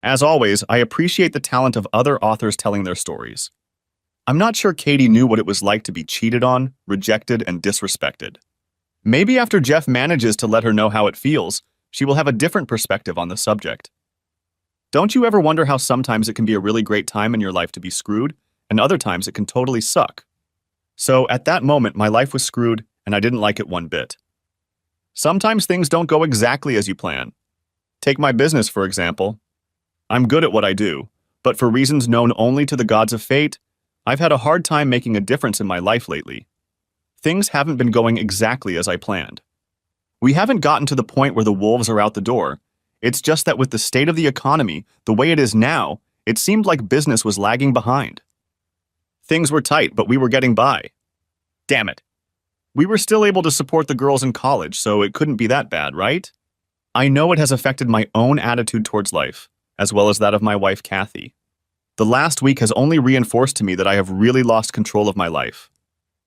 As always, I appreciate the talent of other authors telling their stories. I'm not sure Katie knew what it was like to be cheated on, rejected, and disrespected. Maybe after Jeff manages to let her know how it feels, she will have a different perspective on the subject. Don't you ever wonder how sometimes it can be a really great time in your life to be screwed, and other times it can totally suck? So, at that moment, my life was screwed, and I didn't like it one bit. Sometimes things don't go exactly as you plan. Take my business, for example. I'm good at what I do, but for reasons known only to the gods of fate, I've had a hard time making a difference in my life lately. Things haven't been going exactly as I planned. We haven't gotten to the point where the wolves are out the door. It's just that with the state of the economy, the way it is now, it seemed like business was lagging behind. Things were tight, but we were getting by. Damn it. We were still able to support the girls in college, so it couldn't be that bad, right? I know it has affected my own attitude towards life, as well as that of my wife, Kathy. The last week has only reinforced to me that I have really lost control of my life.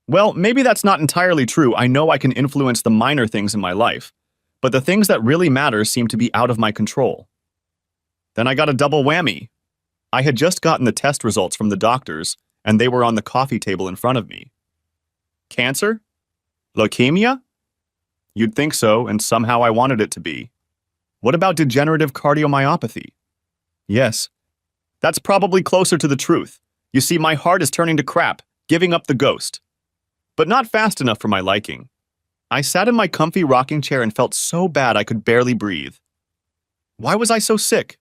Well, maybe that's not entirely true. I know I can influence the minor things in my life, but the things that really matter seem to be out of my control. Then I got a double whammy. I had just gotten the test results from the doctors, and they were on the coffee table in front of me. Cancer? Leukemia? You'd think so, and somehow I wanted it to be. What about degenerative cardiomyopathy? Yes. That's probably closer to the truth. You see, my heart is turning to crap, giving up the ghost. But not fast enough for my liking. I sat in my comfy rocking chair and felt so bad I could barely breathe. Why was I so sick?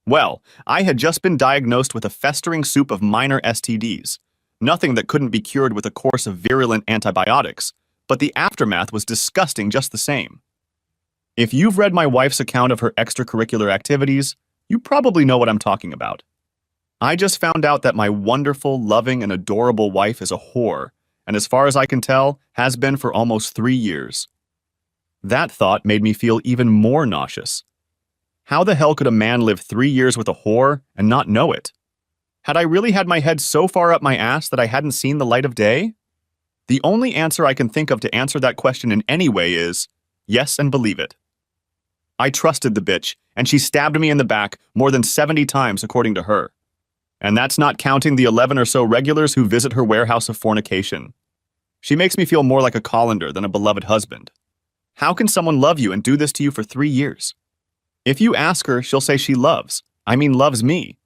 Well, I had just been diagnosed with a festering soup of minor STDs. Nothing that couldn't be cured with a course of virulent antibiotics, but the aftermath was disgusting just the same. If you've read my wife's account of her extracurricular activities, you probably know what I'm talking about. I just found out that my wonderful, loving, and adorable wife is a whore, and as far as I can tell, has been for almost 3 years. That thought made me feel even more nauseous. How the hell could a man live 3 years with a whore and not know it? Had I really had my head so far up my ass that I hadn't seen the light of day? The only answer I can think of to answer that question in any way is, yes, and believe it. I trusted the bitch, and she stabbed me in the back more than 70 times according to her. And that's not counting the 11 or so regulars who visit her warehouse of fornication. She makes me feel more like a colander than a beloved husband. How can someone love you and do this to you for 3 years? If you ask her, she'll say she loves me.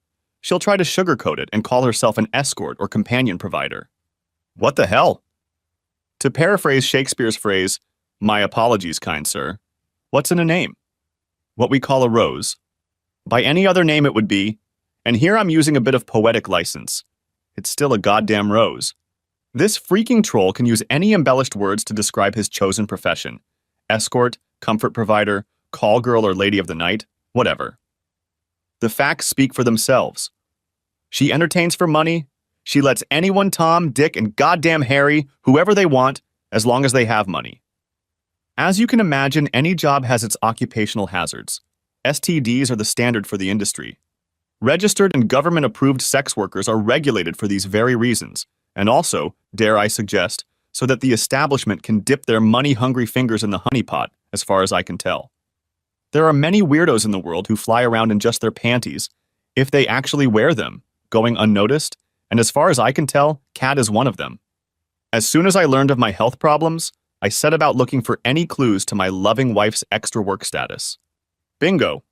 She'll try to sugarcoat it and call herself an escort or companion provider. What the hell? To paraphrase Shakespeare's phrase, "My apologies, kind sir," what's in a name? What we call a rose. By any other name it would be, and here I'm using a bit of poetic license. It's still a goddamn rose. This freaking troll can use any embellished words to describe his chosen profession. Escort, comfort provider, call girl or lady of the night, whatever. The facts speak for themselves. She entertains for money. She lets anyone, Tom, Dick, and goddamn Harry, whoever they want, as long as they have money. As you can imagine, any job has its occupational hazards. STDs are the standard for the industry. Registered and government-approved sex workers are regulated for these very reasons, and also, dare I suggest, so that the establishment can dip their money-hungry fingers in the honeypot, as far as I can tell. There are many weirdos in the world who fly around in just their panties, if they actually wear them, going unnoticed, and as far as I can tell, Kat is one of them. As soon as I learned of my health problems, I set about looking for any clues to my loving wife's extra work status. Bingo!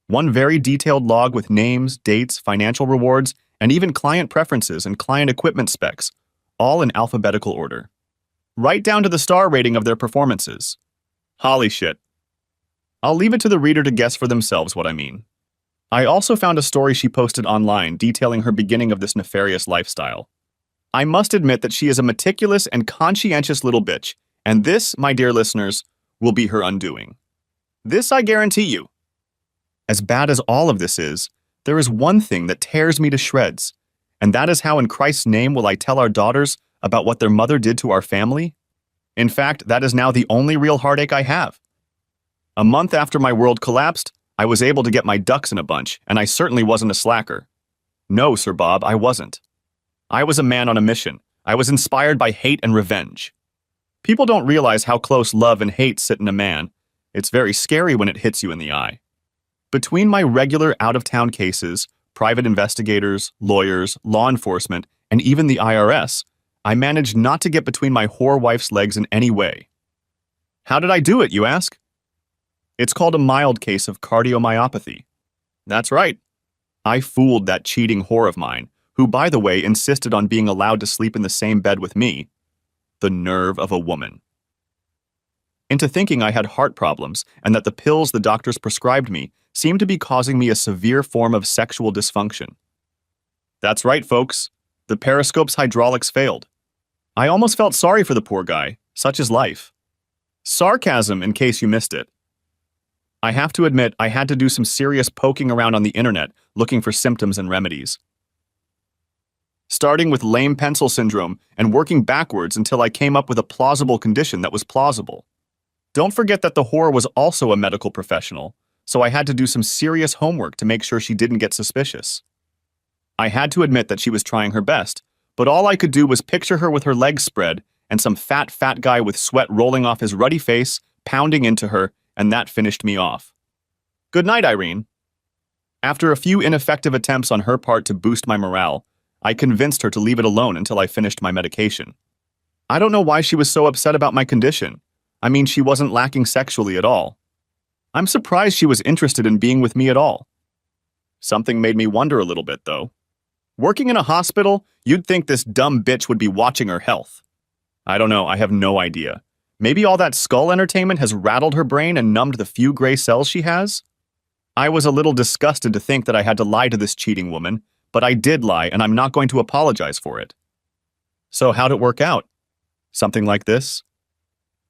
One very detailed log with names, dates, financial rewards, and even client preferences and client equipment specs, all in alphabetical order. Right down to the star rating of their performances. Holy shit. I'll leave it to the reader to guess for themselves what I mean. I also found a story she posted online detailing her beginning of this nefarious lifestyle. I must admit that she is a meticulous and conscientious little bitch, and this, my dear listeners, will be her undoing. This I guarantee you. As bad as all of this is, there is one thing that tears me to shreds, and that is how in Christ's name will I tell our daughters about what their mother did to our family? In fact, that is now the only real heartache I have. A month after my world collapsed, I was able to get my ducks in a bunch, and I certainly wasn't a slacker. No, Sir Bob, I wasn't. I was a man on a mission. I was inspired by hate and revenge. People don't realize how close love and hate sit in a man. It's very scary when it hits you in the eye. Between my regular out-of-town cases, private investigators, lawyers, law enforcement, and even the IRS, I managed not to get between my whore wife's legs in any way. How did I do it, you ask? It's called a mild case of cardiomyopathy. That's right. I fooled that cheating whore of mine, who, by the way, insisted on being allowed to sleep in the same bed with me. The nerve of a woman. Into thinking I had heart problems and that the pills the doctors prescribed me seemed to be causing me a severe form of sexual dysfunction. That's right, folks. The periscope's hydraulics failed. I almost felt sorry for the poor guy. Such is life. Sarcasm, in case you missed it. I have to admit, I had to do some serious poking around on the internet looking for symptoms and remedies. Starting with lame pencil syndrome and working backwards until I came up with a plausible condition that was plausible. Don't forget that the whore was also a medical professional, so I had to do some serious homework to make sure she didn't get suspicious. I had to admit that she was trying her best, but all I could do was picture her with her legs spread and some fat guy with sweat rolling off his ruddy face, pounding into her, and that finished me off. Good night, Irene. After a few ineffective attempts on her part to boost my morale, I convinced her to leave it alone until I finished my medication. I don't know why she was so upset about my condition. I mean, she wasn't lacking sexually at all. I'm surprised she was interested in being with me at all. Something made me wonder a little bit, though. Working in a hospital, you'd think this dumb bitch would be watching her health. I don't know, I have no idea. Maybe all that skull entertainment has rattled her brain and numbed the few gray cells she has? I was a little disgusted to think that I had to lie to this cheating woman, but I did lie, and I'm not going to apologize for it. So how'd it work out? Something like this?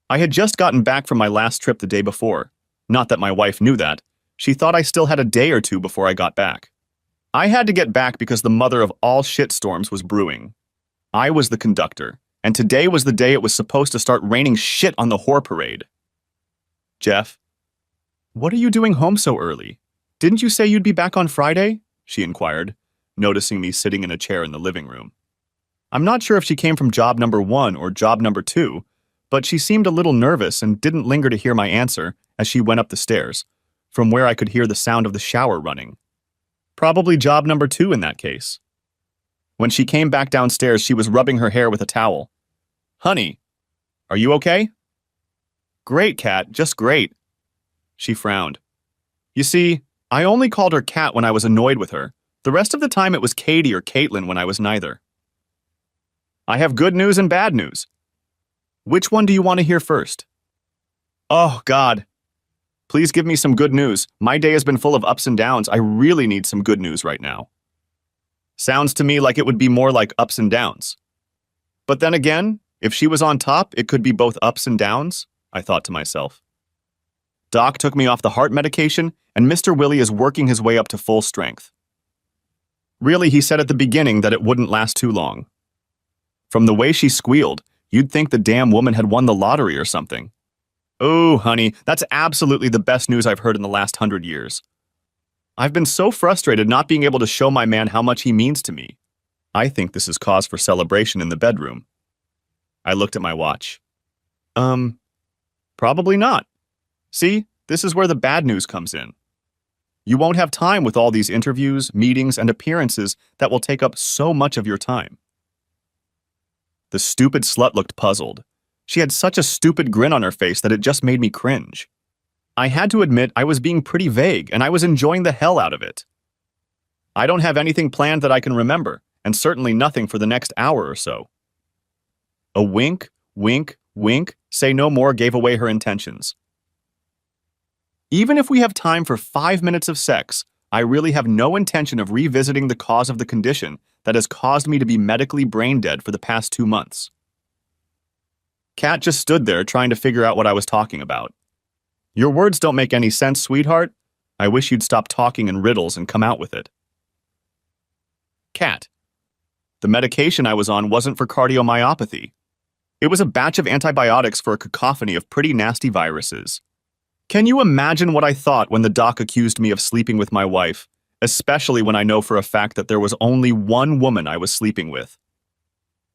I had just gotten back from my last trip the day before. Not that my wife knew that. She thought I still had a day or two before I got back. I had to get back because the mother of all shitstorms was brewing. I was the conductor, and today was the day it was supposed to start raining shit on the whore parade. Jeff, what are you doing home so early? Didn't you say you'd be back on Friday? She inquired, noticing me sitting in a chair in the living room. I'm not sure if she came from job number 1 or job number 2, but she seemed a little nervous and didn't linger to hear my answer as she went up the stairs, from where I could hear the sound of the shower running. Probably job number 2 in that case. When she came back downstairs, she was rubbing her hair with a towel. Honey, are you okay? Great, Kat, just great. She frowned. You see, I only called her Kat when I was annoyed with her. The rest of the time it was Katie or Caitlin when I was neither. I have good news and bad news. Which one do you want to hear first? Oh, God. Please give me some good news. My day has been full of ups and downs. I really need some good news right now. Sounds to me like it would be more like ups and downs. But then again, if she was on top, it could be both ups and downs, I thought to myself. Doc took me off the heart medication, and Mr. Willie is working his way up to full strength. Really, he said at the beginning that it wouldn't last too long. From the way she squealed, you'd think the damn woman had won the lottery or something. Oh, honey, that's absolutely the best news I've heard in the last 100 years. I've been so frustrated not being able to show my man how much he means to me. I think this is cause for celebration in the bedroom. I looked at my watch. Probably not. See, this is where the bad news comes in. You won't have time with all these interviews, meetings, and appearances that will take up so much of your time. The stupid slut looked puzzled. She had such a stupid grin on her face that it just made me cringe. I had to admit I was being pretty vague, and I was enjoying the hell out of it. I don't have anything planned that I can remember, and certainly nothing for the next hour or so. A wink, wink, wink, say no more gave away her intentions. Even if we have time for 5 minutes of sex, I really have no intention of revisiting the cause of the condition that has caused me to be medically brain dead for the past 2 months. Kat just stood there trying to figure out what I was talking about. Your words don't make any sense, sweetheart. I wish you'd stop talking in riddles and come out with it. Kat, the medication I was on wasn't for cardiomyopathy. It was a batch of antibiotics for a cacophony of pretty nasty viruses. Can you imagine what I thought when the doc accused me of sleeping with my wife, especially when I know for a fact that there was only one woman I was sleeping with?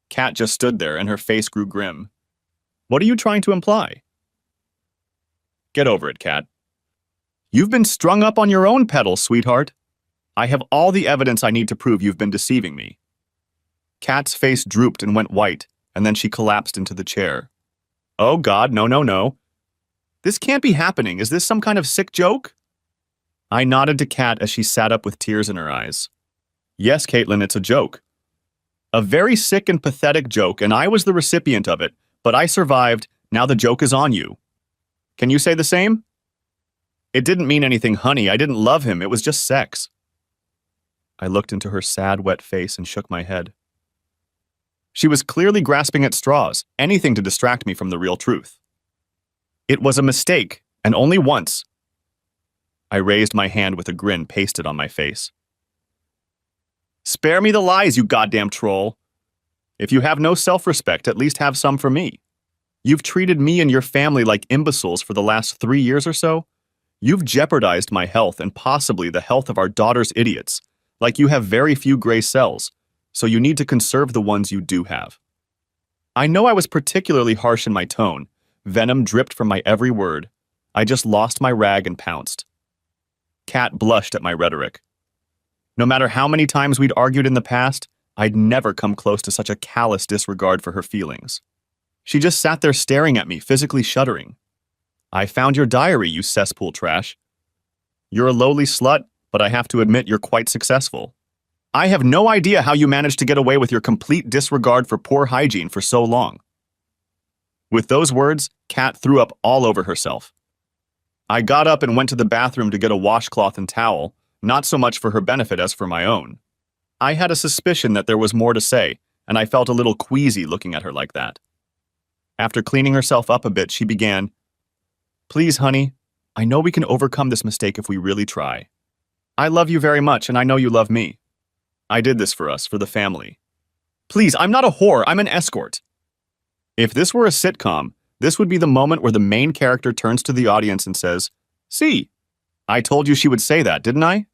Kat just stood there and her face grew grim. What are you trying to imply? Get over it, Kat. You've been strung up on your own pedal, sweetheart. I have all the evidence I need to prove you've been deceiving me. Kat's face drooped and went white, and then she collapsed into the chair. Oh God, no, no, no. This can't be happening. Is this some kind of sick joke? I nodded to Kat as she sat up with tears in her eyes. Yes, Caitlin, it's a joke. A very sick and pathetic joke, and I was the recipient of it, but I survived. Now the joke is on you. Can you say the same? It didn't mean anything, honey. I didn't love him. It was just sex. I looked into her sad, wet face and shook my head. She was clearly grasping at straws, anything to distract me from the real truth. It was a mistake, and only once. I raised my hand with a grin pasted on my face. Spare me the lies, you goddamn troll. If you have no self-respect, at least have some for me. You've treated me and your family like imbeciles for the last 3 years or so. You've jeopardized my health and possibly the health of our daughter's idiots, like you have very few gray cells, so you need to conserve the ones you do have. I know I was particularly harsh in my tone. Venom dripped from my every word. I just lost my rag and pounced. Kat blushed at my rhetoric. No matter how many times we'd argued in the past, I'd never come close to such a callous disregard for her feelings. She just sat there staring at me, physically shuddering. I found your diary, you cesspool trash. You're a lowly slut, but I have to admit you're quite successful. I have no idea how you managed to get away with your complete disregard for poor hygiene for so long. With those words, Kat threw up all over herself. I got up and went to the bathroom to get a washcloth and towel, not so much for her benefit as for my own. I had a suspicion that there was more to say, and I felt a little queasy looking at her like that. After cleaning herself up a bit, she began, Please, honey, I know we can overcome this mistake if we really try. I love you very much, and I know you love me. I did this for us, for the family. Please, I'm not a whore, I'm an escort. If this were a sitcom, this would be the moment where the main character turns to the audience and says, See, I told you she would say that, didn't I?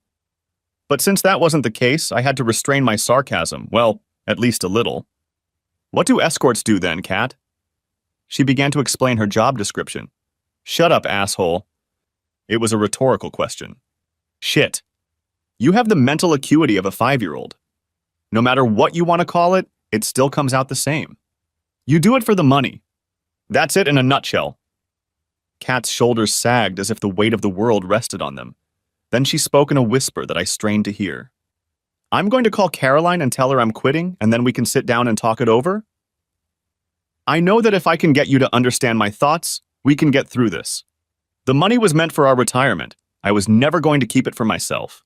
But since that wasn't the case, I had to restrain my sarcasm, well, at least a little. What do escorts do then, Kat? She began to explain her job description. Shut up, asshole. It was a rhetorical question. Shit. You have the mental acuity of a 5-year-old. No matter what you want to call it, it still comes out the same. You do it for the money. That's it in a nutshell. Kat's shoulders sagged as if the weight of the world rested on them. Then she spoke in a whisper that I strained to hear. I'm going to call Caroline and tell her I'm quitting, and then we can sit down and talk it over? I know that if I can get you to understand my thoughts, we can get through this. The money was meant for our retirement. I was never going to keep it for myself.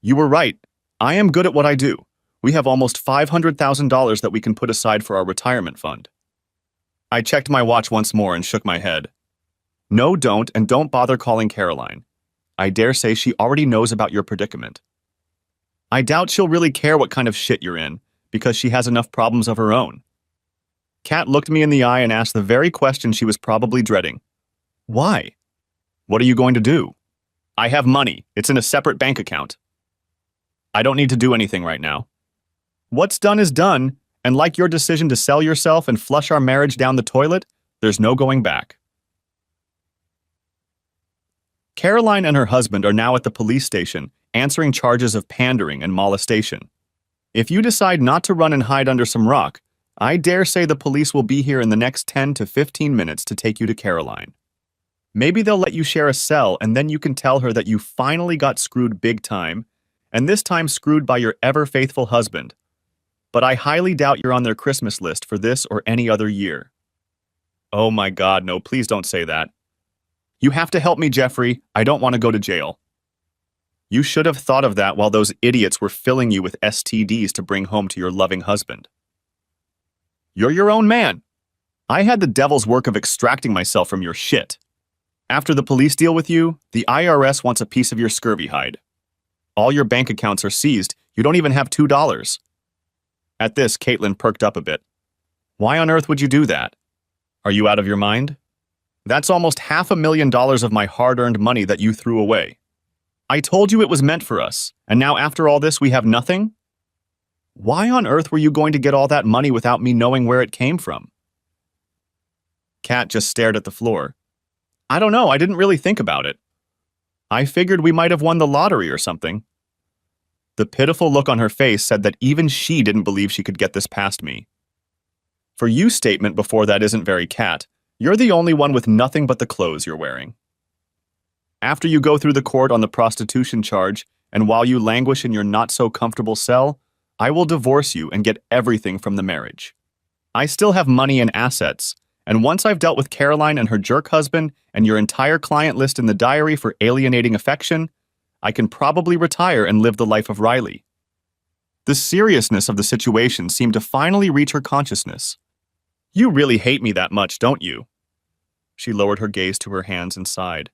You were right. I am good at what I do. We have almost $500,000 that we can put aside for our retirement fund. I checked my watch once more and shook my head. No, don't, and don't bother calling Caroline. I dare say she already knows about your predicament. I doubt she'll really care what kind of shit you're in, because she has enough problems of her own. Kat looked me in the eye and asked the very question she was probably dreading. Why? What are you going to do? I have money. It's in a separate bank account. I don't need to do anything right now. What's done is done, and like your decision to sell yourself and flush our marriage down the toilet, there's no going back. Caroline and her husband are now at the police station, answering charges of pandering and molestation. If you decide not to run and hide under some rock, I dare say the police will be here in the next 10 to 15 minutes to take you to Caroline. Maybe they'll let you share a cell, and then you can tell her that you finally got screwed big time, and this time screwed by your ever-faithful husband. But I highly doubt you're on their Christmas list for this or any other year. Oh my God, no, please don't say that. You have to help me, Jeffrey. I don't want to go to jail. You should have thought of that while those idiots were filling you with STDs to bring home to your loving husband. You're your own man. I had the devil's work of extracting myself from your shit. After the police deal with you, the IRS wants a piece of your scurvy hide. All your bank accounts are seized. You don't even have $2. At this, Caitlin perked up a bit. Why on earth would you do that? Are you out of your mind? That's almost $500,000 of my hard-earned money that you threw away. I told you it was meant for us, and now after all this we have nothing? Why on earth were you going to get all that money without me knowing where it came from? Kat just stared at the floor. I don't know, I didn't really think about it. I figured we might have won the lottery or something. The pitiful look on her face said that even she didn't believe she could get this past me. For you statement before that isn't very Kat. You're the only one with nothing but the clothes you're wearing. After you go through the court on the prostitution charge, and while you languish in your not-so-comfortable cell, I will divorce you and get everything from the marriage. I still have money and assets, and once I've dealt with Caroline and her jerk husband and your entire client list in the diary for alienating affection, I can probably retire and live the life of Riley. The seriousness of the situation seemed to finally reach her consciousness. You really hate me that much, don't you? She lowered her gaze to her hands and sighed.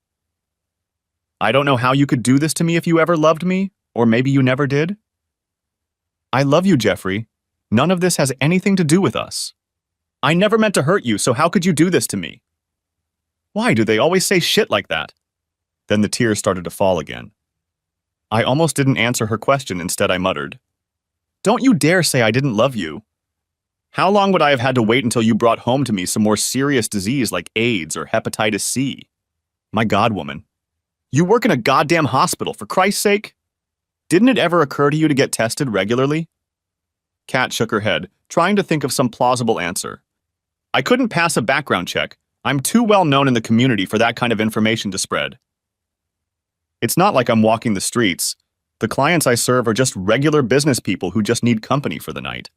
I don't know how you could do this to me if you ever loved me, or maybe you never did. I love you, Jeffrey. None of this has anything to do with us. I never meant to hurt you, so how could you do this to me? Why do they always say shit like that? Then the tears started to fall again. I almost didn't answer her question, instead I muttered. Don't you dare say I didn't love you. How long would I have had to wait until you brought home to me some more serious disease like AIDS or hepatitis C? My God, woman. You work in a goddamn hospital, for Christ's sake? Didn't it ever occur to you to get tested regularly? Kat shook her head, trying to think of some plausible answer. I couldn't pass a background check. I'm too well known in the community for that kind of information to spread. It's not like I'm walking the streets. The clients I serve are just regular business people who just need company for the night.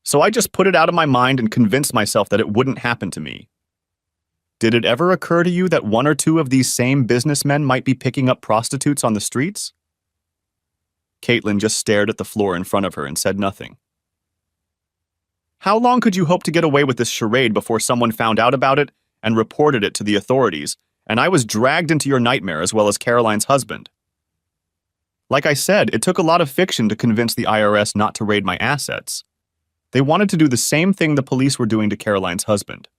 So I just put it out of my mind and convinced myself that it wouldn't happen to me. Did it ever occur to you that one or two of these same businessmen might be picking up prostitutes on the streets? Caitlin just stared at the floor in front of her and said nothing. How long could you hope to get away with this charade before someone found out about it and reported it to the authorities, and I was dragged into your nightmare as well as Caroline's husband? Like I said, it took a lot of fiction to convince the IRS not to raid my assets. They wanted to do the same thing the police were doing to Caroline's husband.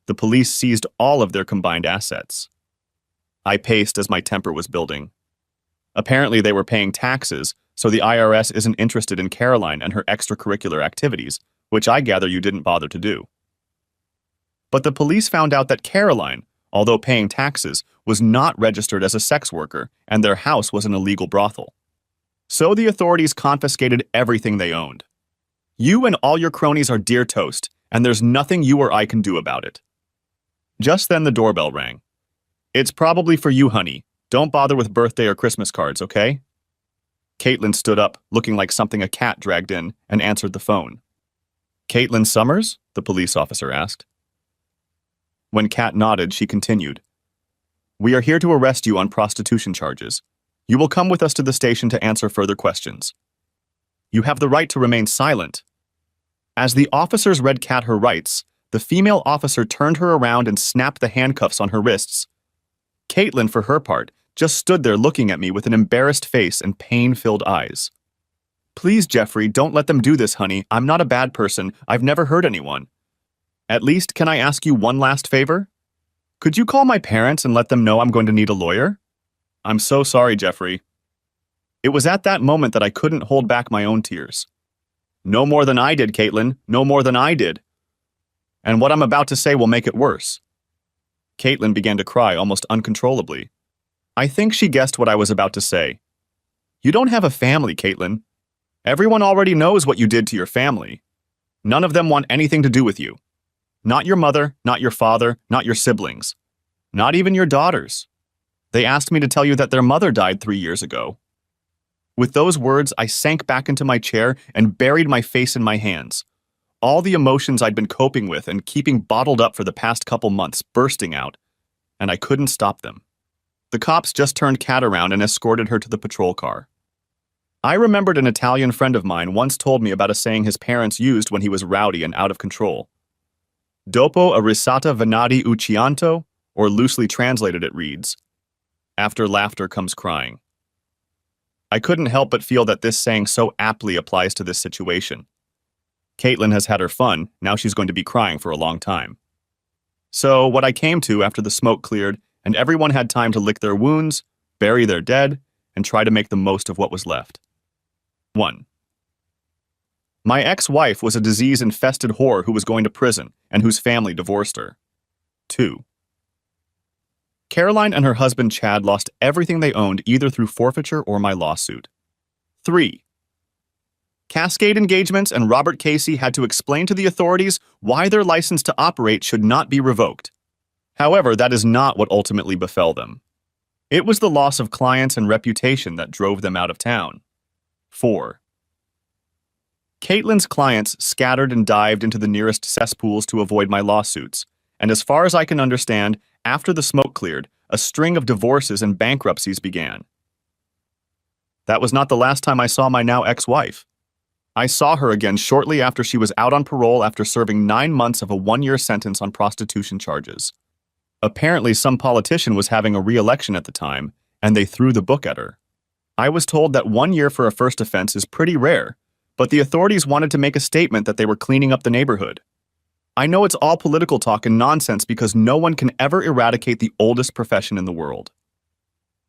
The police seized all of their combined assets. I paced as my temper was building. Apparently they were paying taxes, so the IRS isn't interested in Caroline and her extracurricular activities, which I gather you didn't bother to do. But the police found out that Caroline, although paying taxes, was not registered as a sex worker, and their house was an illegal brothel. So the authorities confiscated everything they owned. You and all your cronies are dear toast, and there's nothing you or I can do about it. Just then the doorbell rang. It's probably for you, honey. Don't bother with birthday or Christmas cards, okay? Caitlin stood up, looking like something a cat dragged in, and answered the phone. Caitlin Summers? The police officer asked. When Kat nodded, she continued. We are here to arrest you on prostitution charges. You will come with us to the station to answer further questions. You have the right to remain silent. As the officers read Kat her rights, the female officer turned her around and snapped the handcuffs on her wrists. Caitlin, for her part, just stood there looking at me with an embarrassed face and pain-filled eyes. Please, Jeffrey, don't let them do this, honey. I'm not a bad person. I've never hurt anyone. At least, can I ask you one last favor? Could you call my parents and let them know I'm going to need a lawyer? I'm so sorry, Jeffrey. It was at that moment that I couldn't hold back my own tears. No more than I did, Caitlin. No more than I did. And what I'm about to say will make it worse. Caitlin began to cry almost uncontrollably. I think she guessed what I was about to say. You don't have a family, Caitlin. Everyone already knows what you did to your family. None of them want anything to do with you. Not your mother, not your father, not your siblings. Not even your daughters. They asked me to tell you that their mother died 3 years ago. With those words, I sank back into my chair and buried my face in my hands. All the emotions I'd been coping with and keeping bottled up for the past couple months bursting out, and I couldn't stop them. The cops just turned Kat around and escorted her to the patrol car. I remembered an Italian friend of mine once told me about a saying his parents used when he was rowdy and out of control. Dopo a risata venati uccianto, or loosely translated it reads, after laughter comes crying. I couldn't help but feel that this saying so aptly applies to this situation. Caitlin has had her fun, now she's going to be crying for a long time. So, what I came to after the smoke cleared and everyone had time to lick their wounds, bury their dead, and try to make the most of what was left. 1. My ex-wife was a disease-infested whore who was going to prison and whose family divorced her. 2. Caroline and her husband Chad lost everything they owned either through forfeiture or my lawsuit. 3. Cascade Engagements and Robert Casey had to explain to the authorities why their license to operate should not be revoked. However, that is not what ultimately befell them. It was the loss of clients and reputation that drove them out of town. 4. Caitlin's clients scattered and dived into the nearest cesspools to avoid my lawsuits, and as far as I can understand, after the smoke cleared, a string of divorces and bankruptcies began. That was not the last time I saw my now ex-wife. I saw her again shortly after she was out on parole after serving 9 months of a 1-year sentence on prostitution charges. Apparently, some politician was having a re-election at the time, and they threw the book at her. I was told that 1 year for a first offense is pretty rare, but the authorities wanted to make a statement that they were cleaning up the neighborhood. I know it's all political talk and nonsense because no one can ever eradicate the oldest profession in the world.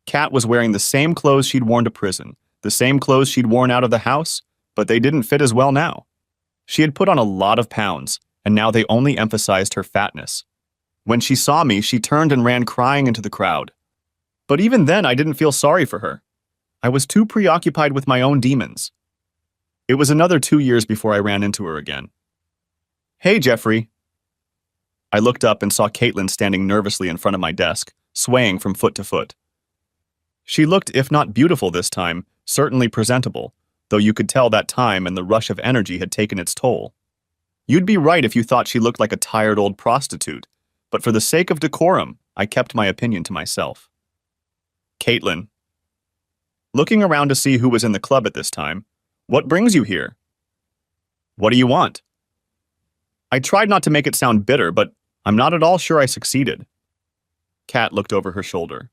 Kat was wearing the same clothes she'd worn to prison, the same clothes she'd worn out of the house, but they didn't fit as well now. She had put on a lot of pounds, and now they only emphasized her fatness. When she saw me, she turned and ran crying into the crowd. But even then, I didn't feel sorry for her. I was too preoccupied with my own demons. It was another 2 years before I ran into her again. "Hey, Jeffrey." I looked up and saw Caitlin standing nervously in front of my desk, swaying from foot to foot. She looked, if not beautiful this time, certainly presentable, though you could tell that time and the rush of energy had taken its toll. You'd be right if you thought she looked like a tired old prostitute, but for the sake of decorum, I kept my opinion to myself. "Caitlin." Looking around to see who was in the club at this time, "What brings you here?" "What do you want?" I tried not to make it sound bitter, but I'm not at all sure I succeeded. Kat looked over her shoulder.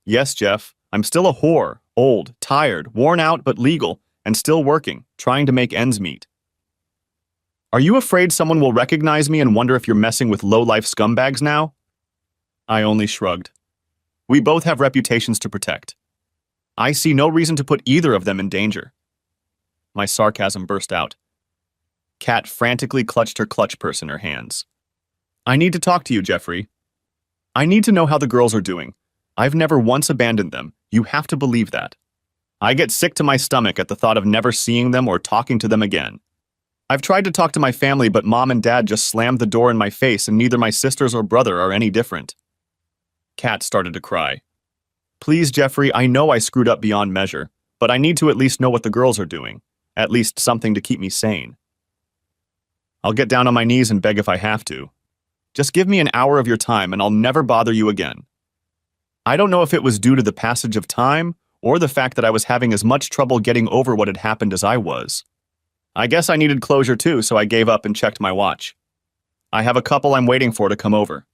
"Yes, Jeff, I'm still a whore, old, tired, worn out but legal, and still working, trying to make ends meet." "Are you afraid someone will recognize me and wonder if you're messing with low-life scumbags now?" I only shrugged. We both have reputations to protect. I see no reason to put either of them in danger. My sarcasm burst out. Kat frantically clutched her clutch purse in her hands. "I need to talk to you, Jeffrey. I need to know how the girls are doing. I've never once abandoned them. You have to believe that. I get sick to my stomach at the thought of never seeing them or talking to them again. I've tried to talk to my family, but Mom and Dad just slammed the door in my face, and neither my sisters or brother are any different." Kat started to cry. "Please, Jeffrey, I know I screwed up beyond measure, but I need to at least know what the girls are doing. At least something to keep me sane. I'll get down on my knees and beg if I have to. Just give me an hour of your time and I'll never bother you again." I don't know if it was due to the passage of time or the fact that I was having as much trouble getting over what had happened as I was. I guess I needed closure too, so I gave up and checked my watch. "I have a couple I'm waiting for to come over.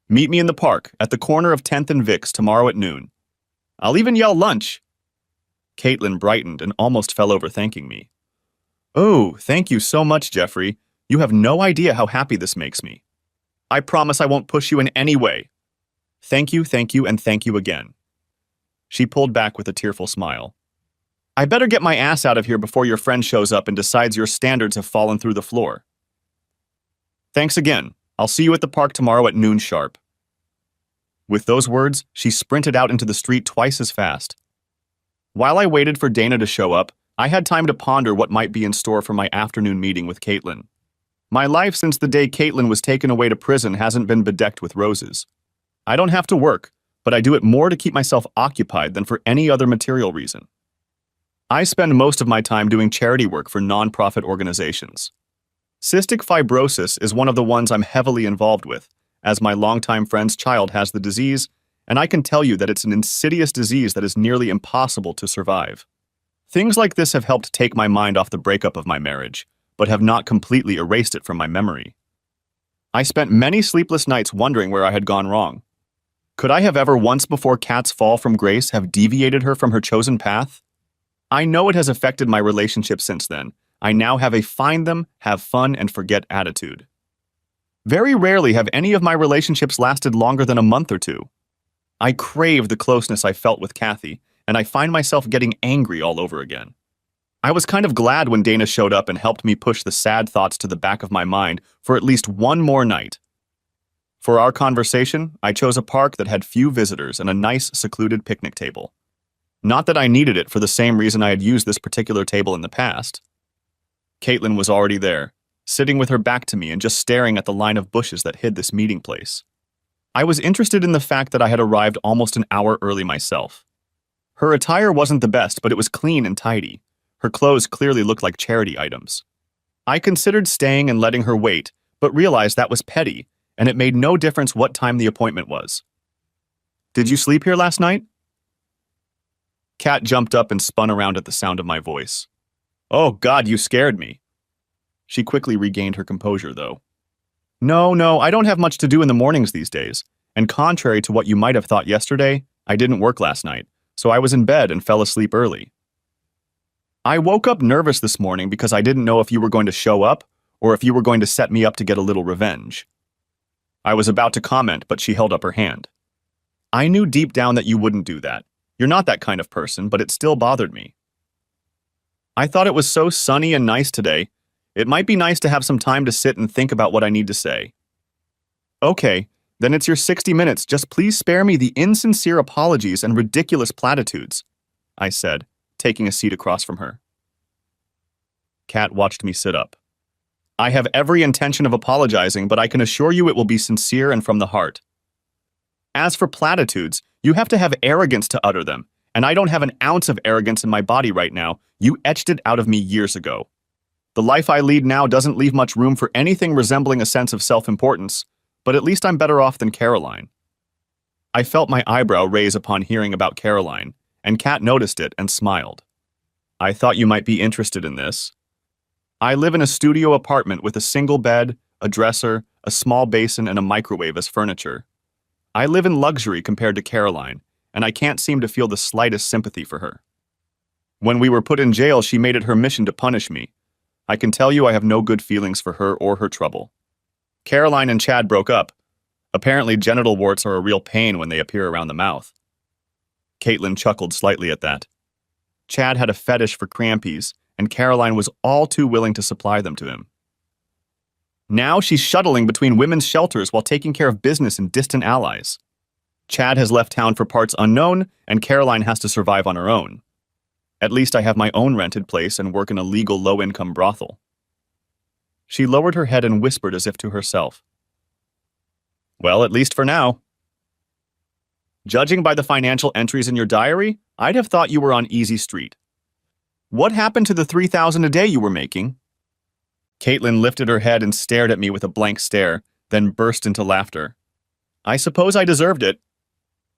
Meet me in the park at the corner of 10th and Vicks tomorrow at noon. I'll even yell lunch." Caitlin brightened and almost fell over thanking me. "Oh, thank you so much, Jeffrey. You have no idea how happy this makes me. I promise I won't push you in any way. Thank you, and thank you again." She pulled back with a tearful smile. "I better get my ass out of here before your friend shows up and decides your standards have fallen through the floor. Thanks again. I'll see you at the park tomorrow at noon sharp." With those words, she sprinted out into the street twice as fast. While I waited for Dana to show up, I had time to ponder what might be in store for my afternoon meeting with Caitlin. My life since the day Caitlin was taken away to prison hasn't been bedecked with roses. I don't have to work, but I do it more to keep myself occupied than for any other material reason. I spend most of my time doing charity work for nonprofit organizations. Cystic fibrosis is one of the ones I'm heavily involved with, as my longtime friend's child has the disease, and I can tell you that it's an insidious disease that is nearly impossible to survive. Things like this have helped take my mind off the breakup of my marriage, but have not completely erased it from my memory. I spent many sleepless nights wondering where I had gone wrong. Could I have ever once before Kat's fall from grace have deviated her from her chosen path? I know it has affected my relationship since then. I now have a find them, have fun, and forget attitude. Very rarely have any of my relationships lasted longer than a month or two. I crave the closeness I felt with Kathy, and I find myself getting angry all over again. I was kind of glad when Dana showed up and helped me push the sad thoughts to the back of my mind for at least one more night. For our conversation, I chose a park that had few visitors and a nice, secluded picnic table. Not that I needed it for the same reason I had used this particular table in the past. Caitlin was already there, sitting with her back to me and just staring at the line of bushes that hid this meeting place. I was interested in the fact that I had arrived almost an hour early myself. Her attire wasn't the best, but it was clean and tidy. Her clothes clearly looked like charity items. I considered staying and letting her wait, but realized that was petty, and it made no difference what time the appointment was. "Did you sleep here last night?" Kat jumped up and spun around at the sound of my voice. "Oh, God, you scared me." She quickly regained her composure, though. No, I don't have much to do in the mornings these days, and contrary to what you might have thought yesterday, I didn't work last night, so I was in bed and fell asleep early. I woke up nervous this morning because I didn't know if you were going to show up or if you were going to set me up to get a little revenge." I was about to comment, but she held up her hand. "I knew deep down that you wouldn't do that. You're not that kind of person, but it still bothered me. I thought it was so sunny and nice today. It might be nice to have some time to sit and think about what I need to say." "Okay, then it's your 60 minutes. Just please spare me the insincere apologies and ridiculous platitudes," I said, taking a seat across from her. Kat watched me sit up. "I have every intention of apologizing, but I can assure you it will be sincere and from the heart. As for platitudes, you have to have arrogance to utter them, and I don't have an ounce of arrogance in my body right now. You etched it out of me years ago. The life I lead now doesn't leave much room for anything resembling a sense of self-importance, but at least I'm better off than Caroline." I felt my eyebrow raise upon hearing about Caroline, and Kat noticed it and smiled. "I thought you might be interested in this. I live in a studio apartment with a single bed, a dresser, a small basin, and a microwave as furniture. I live in luxury compared to Caroline, and I can't seem to feel the slightest sympathy for her. When we were put in jail, she made it her mission to punish me. I can tell you I have no good feelings for her or her trouble. Caroline and Chad broke up. Apparently genital warts are a real pain when they appear around the mouth." Caitlin chuckled slightly at that. Chad had a fetish for crampies, and Caroline was all too willing to supply them to him. Now she's shuttling between women's shelters while taking care of business in distant allies. Chad has left town for parts unknown, and Caroline has to survive on her own. At least I have my own rented place and work in a legal low-income brothel." She lowered her head and whispered as if to herself. "Well, at least for now. Judging by the financial entries in your diary, I'd have thought you were on easy street. What happened to the $3,000 a day you were making?" Caitlin lifted her head and stared at me with a blank stare, then burst into laughter. "I suppose I deserved it.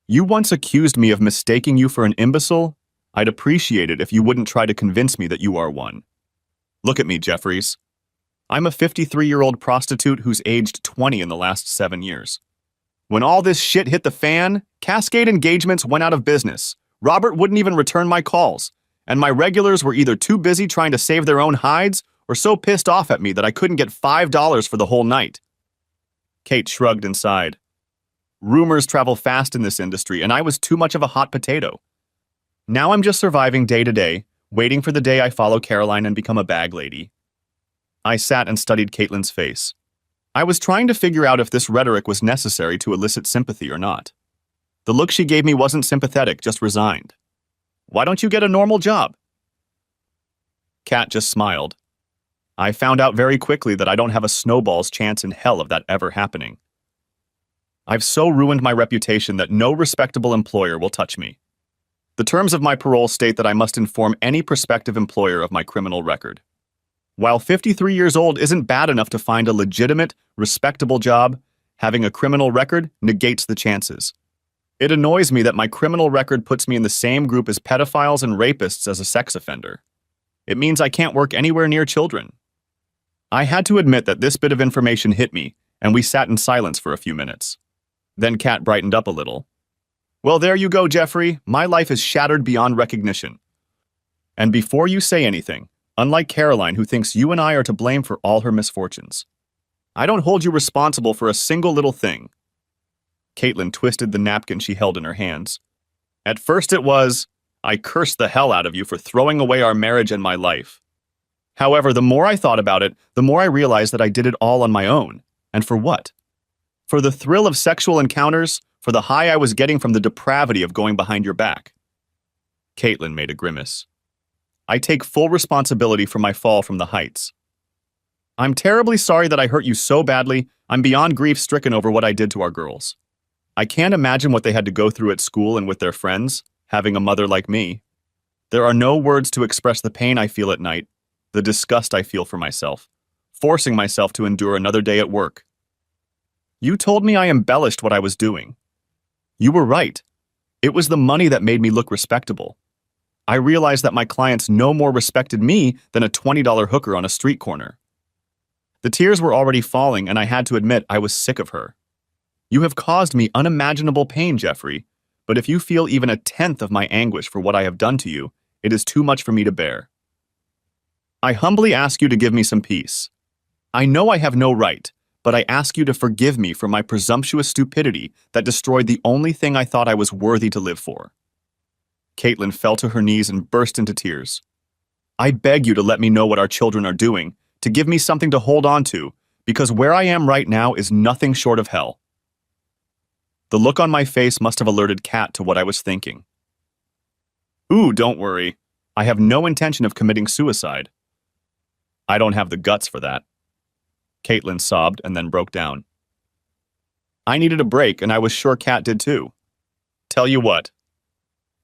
You once accused me of mistaking you for an imbecile. I'd appreciate it if you wouldn't try to convince me that you are one. Look at me, Jeffries. I'm a 53-year-old prostitute who's aged 20 in the last 7 years. When all this shit hit the fan, Cascade Engagements went out of business. Robert wouldn't even return my calls, and my regulars were either too busy trying to save their own hides or so pissed off at me that I couldn't get $5 for the whole night." Kate shrugged and sighed. "Rumors travel fast in this industry, and I was too much of a hot potato. Now I'm just surviving day to day, waiting for the day I follow Caroline and become a bag lady." I sat and studied Caitlin's face. I was trying to figure out if this rhetoric was necessary to elicit sympathy or not. The look she gave me wasn't sympathetic, just resigned. "Why don't you get a normal job?" Kat just smiled. I found out very quickly that I don't have a snowball's chance in hell of that ever happening. I've so ruined my reputation that no respectable employer will touch me. The terms of my parole state that I must inform any prospective employer of my criminal record. While 53 years old isn't bad enough to find a legitimate, respectable job, having a criminal record negates the chances. It annoys me that my criminal record puts me in the same group as pedophiles and rapists as a sex offender. It means I can't work anywhere near children. I had to admit that this bit of information hit me, and we sat in silence for a few minutes. Then Kat brightened up a little. "Well, there you go, Jeffrey. My life is shattered beyond recognition. And before you say anything, unlike Caroline, who thinks you and I are to blame for all her misfortunes, I don't hold you responsible for a single little thing." Caitlin twisted the napkin she held in her hands. "At first it was, I cursed the hell out of you for throwing away our marriage and my life. However, the more I thought about it, the more I realized that I did it all on my own. And for what? For the thrill of sexual encounters, for the high I was getting from the depravity of going behind your back. Caitlin made a grimace. I take full responsibility for my fall from the heights. I'm terribly sorry that I hurt you so badly. I'm beyond grief-stricken over what I did to our girls. I can't imagine what they had to go through at school and with their friends, having a mother like me. There are no words to express the pain I feel at night, the disgust I feel for myself, forcing myself to endure another day at work. You told me I embellished what I was doing. You were right. It was the money that made me look respectable. I realized that my clients no more respected me than a $20 hooker on a street corner. The tears were already falling, and I had to admit I was sick of her. You have caused me unimaginable pain, Jeffrey, but if you feel even a tenth of my anguish for what I have done to you, it is too much for me to bear. I humbly ask you to give me some peace. I know I have no right, but I ask you to forgive me for my presumptuous stupidity that destroyed the only thing I thought I was worthy to live for. Caitlin fell to her knees and burst into tears. I beg you to let me know what our children are doing, to give me something to hold on to, because where I am right now is nothing short of hell. The look on my face must have alerted Kat to what I was thinking. Ooh, don't worry. I have no intention of committing suicide. I don't have the guts for that. Caitlin sobbed and then broke down. I needed a break, and I was sure Kat did too. Tell you what.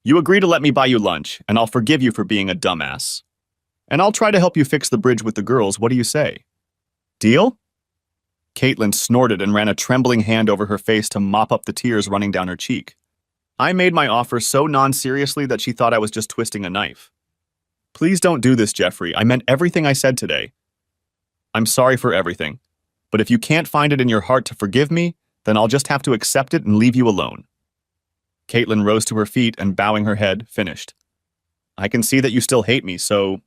You agree to let me buy you lunch, and I'll forgive you for being a dumbass. And I'll try to help you fix the bridge with the girls. What do you say? Deal? Caitlin snorted and ran a trembling hand over her face to mop up the tears running down her cheek. I made my offer so non-seriously that she thought I was just twisting a knife. Please don't do this, Jeffrey. I meant everything I said today. I'm sorry for everything, but if you can't find it in your heart to forgive me, then I'll just have to accept it and leave you alone. Caitlin rose to her feet and, bowing her head, finished. I can see that you still hate me, so...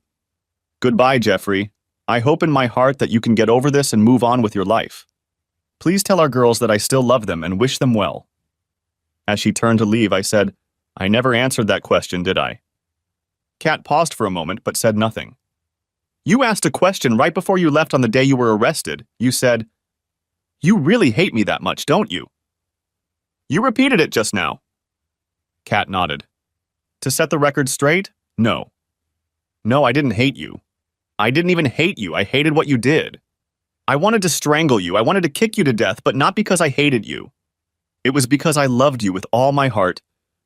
Goodbye, Jeffrey. I hope in my heart that you can get over this and move on with your life. Please tell our girls that I still love them and wish them well. As she turned to leave, I said, I never answered that question, did I? Kat paused for a moment but said nothing. You asked a question right before you left on the day you were arrested. You said, "You really hate me that much, don't you?" You repeated it just now. Kat nodded. To set the record straight, no. No, I didn't hate you. I didn't even hate you. I hated what you did. I wanted to strangle you. I wanted to kick you to death, but not because I hated you. It was because I loved you with all my heart,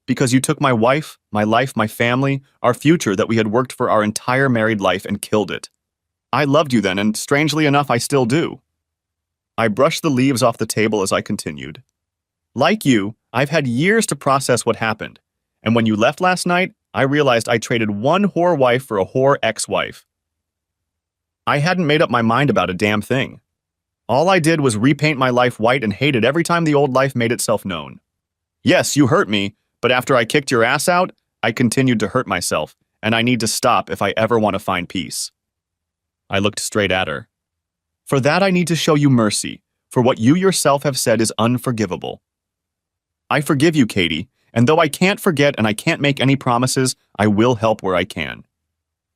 because you took my wife, my life, my family, our future that we had worked for our entire married life and killed it. I loved you then, and strangely enough, I still do. I brushed the leaves off the table as I continued. Like you, I've had years to process what happened, and when you left last night, I realized I traded one whore wife for a whore ex-wife. I hadn't made up my mind about a damn thing. All I did was repaint my life white and hate it every time the old life made itself known. Yes, you hurt me, but after I kicked your ass out, I continued to hurt myself, and I need to stop if I ever want to find peace. I looked straight at her. For that, I need to show you mercy, for what you yourself have said is unforgivable. I forgive you, Katie, and though I can't forget and I can't make any promises, I will help where I can.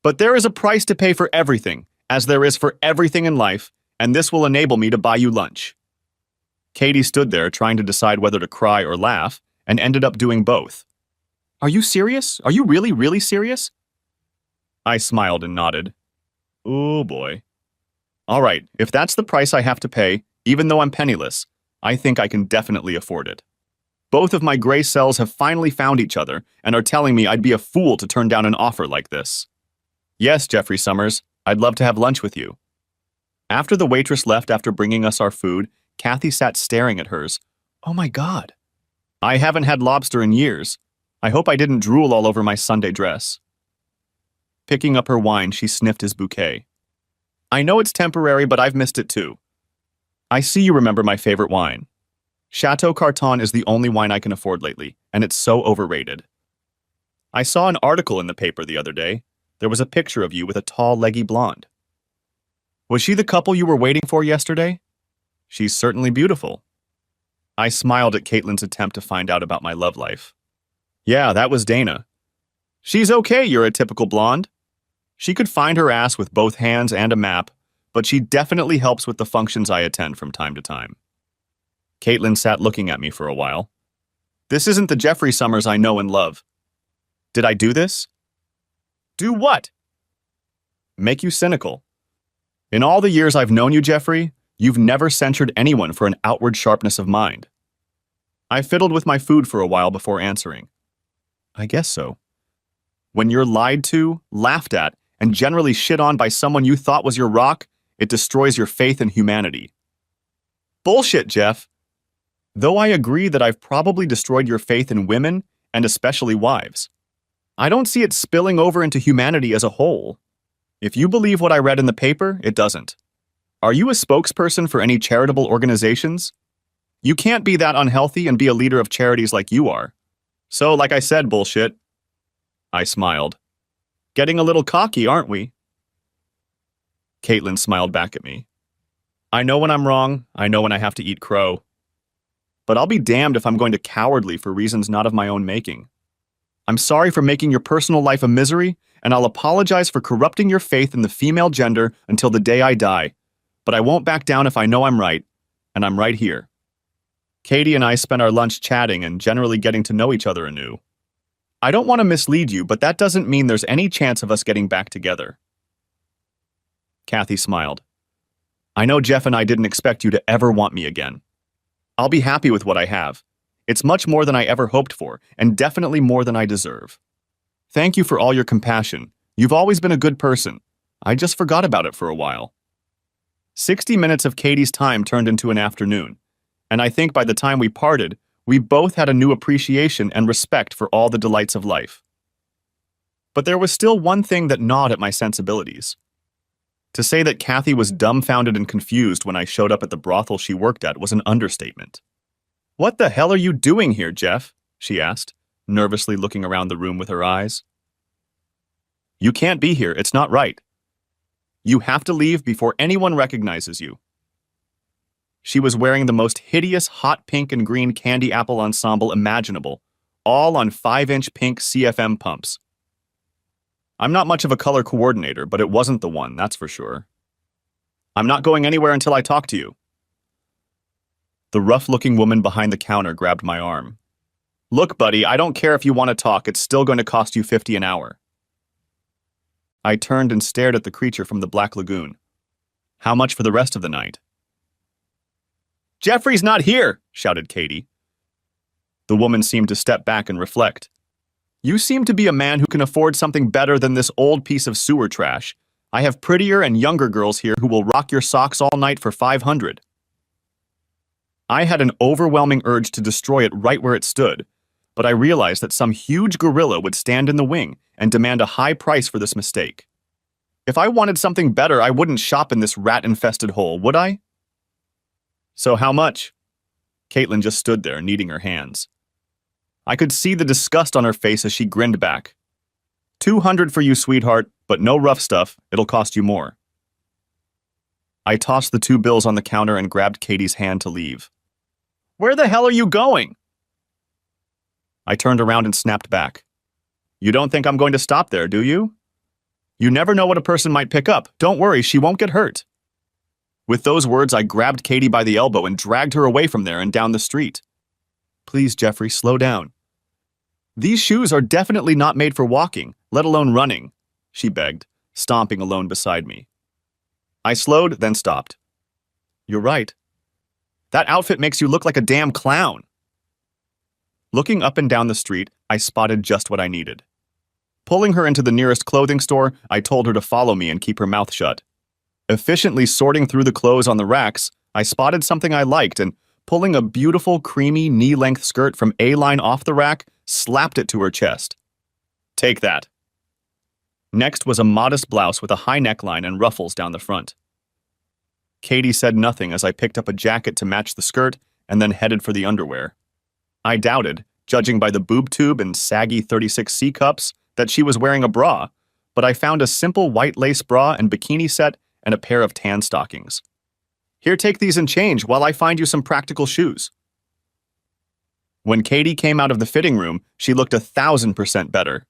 But there is a price to pay for everything, as there is for everything in life, and this will enable me to buy you lunch. Katie stood there trying to decide whether to cry or laugh, and ended up doing both. Are you serious? Are you really, really serious? I smiled and nodded. Oh boy. All right, if that's the price I have to pay, even though I'm penniless, I think I can definitely afford it. Both of my gray cells have finally found each other and are telling me I'd be a fool to turn down an offer like this. Yes, Jeffrey Summers, I'd love to have lunch with you. After the waitress left after bringing us our food, Kathy sat staring at hers. Oh my God. I haven't had lobster in years. I hope I didn't drool all over my Sunday dress. Picking up her wine, she sniffed his bouquet. I know it's temporary, but I've missed it too. I see you remember my favorite wine. Chateau Carton is the only wine I can afford lately, and it's so overrated. I saw an article in the paper the other day. There was a picture of you with a tall, leggy blonde. Was she the couple you were waiting for yesterday? She's certainly beautiful. I smiled at Caitlin's attempt to find out about my love life. Yeah, that was Dana. She's okay, you're a typical blonde. She could find her ass with both hands and a map, but she definitely helps with the functions I attend from time to time. Caitlin sat looking at me for a while. This isn't the Jeffrey Summers I know and love. Did I do this? Do what? Make you cynical. In all the years I've known you, Jeffrey, you've never censured anyone for an outward sharpness of mind. I fiddled with my food for a while before answering. I guess so. When you're lied to, laughed at, and generally shit on by someone you thought was your rock, it destroys your faith in humanity. Bullshit, Jeff. Though I agree that I've probably destroyed your faith in women, and especially wives. I don't see it spilling over into humanity as a whole. If you believe what I read in the paper, it doesn't. Are you a spokesperson for any charitable organizations? You can't be that unhealthy and be a leader of charities like you are. So, like I said, bullshit. I smiled. Getting a little cocky, aren't we? Caitlin smiled back at me. I know when I'm wrong, I know when I have to eat crow. But I'll be damned if I'm going to cowardly for reasons not of my own making. I'm sorry for making your personal life a misery, and I'll apologize for corrupting your faith in the female gender until the day I die. But I won't back down if I know I'm right, and I'm right here. Katie and I spent our lunch chatting and generally getting to know each other anew. I don't want to mislead you, but that doesn't mean there's any chance of us getting back together. Kathy smiled. I know Jeff and I didn't expect you to ever want me again. I'll be happy with what I have. It's much more than I ever hoped for, and definitely more than I deserve. Thank you for all your compassion. You've always been a good person. I just forgot about it for a while. 60 minutes of Katie's time turned into an afternoon, and I think by the time we parted, we both had a new appreciation and respect for all the delights of life. But there was still one thing that gnawed at my sensibilities. To say that Kathy was dumbfounded and confused when I showed up at the brothel she worked at was an understatement. What the hell are you doing here, Jeff? She asked, nervously looking around the room with her eyes. You can't be here, it's not right. You have to leave before anyone recognizes you. She was wearing the most hideous hot pink and green candy apple ensemble imaginable, all on 5-inch pink CFM pumps. I'm not much of a color coordinator, but it wasn't the one, that's for sure. I'm not going anywhere until I talk to you. The rough-looking woman behind the counter grabbed my arm. Look, buddy, I don't care if you want to talk, it's still going to cost you $50 an hour. I turned and stared at the creature from the Black Lagoon. How much for the rest of the night? Jeffrey's not here, shouted Katie. The woman seemed to step back and reflect. You seem to be a man who can afford something better than this old piece of sewer trash. I have prettier and younger girls here who will rock your socks all night for $500. I had an overwhelming urge to destroy it right where it stood, but I realized that some huge gorilla would stand in the wing and demand a high price for this mistake. If I wanted something better, I wouldn't shop in this rat-infested hole, would I? So how much? Caitlin just stood there, kneading her hands. I could see the disgust on her face as she grinned back. $200 for you, sweetheart, but no rough stuff. It'll cost you more. I tossed the 2 bills on the counter and grabbed Katie's hand to leave. Where the hell are you going? I turned around and snapped back. You don't think I'm going to stop there, do you? You never know what a person might pick up. Don't worry, she won't get hurt. With those words, I grabbed Katie by the elbow and dragged her away from there and down the street. Please, Jeffrey, slow down. These shoes are definitely not made for walking, let alone running, she begged, stomping alone beside me. I slowed, then stopped. You're right. That outfit makes you look like a damn clown. Looking up and down the street, I spotted just what I needed. Pulling her into the nearest clothing store, I told her to follow me and keep her mouth shut. Efficiently sorting through the clothes on the racks, I spotted something I liked and, pulling a beautiful, creamy, knee-length skirt from A-line off the rack, slapped it to her chest. Take that. Next was a modest blouse with a high neckline and ruffles down the front. Katie said nothing as I picked up a jacket to match the skirt and then headed for the underwear. I doubted, judging by the boob tube and saggy 36C cups, that she was wearing a bra, but I found a simple white lace bra and bikini set and a pair of tan stockings. Here, take these and change while I find you some practical shoes. When Katie came out of the fitting room, she looked 1,000% better.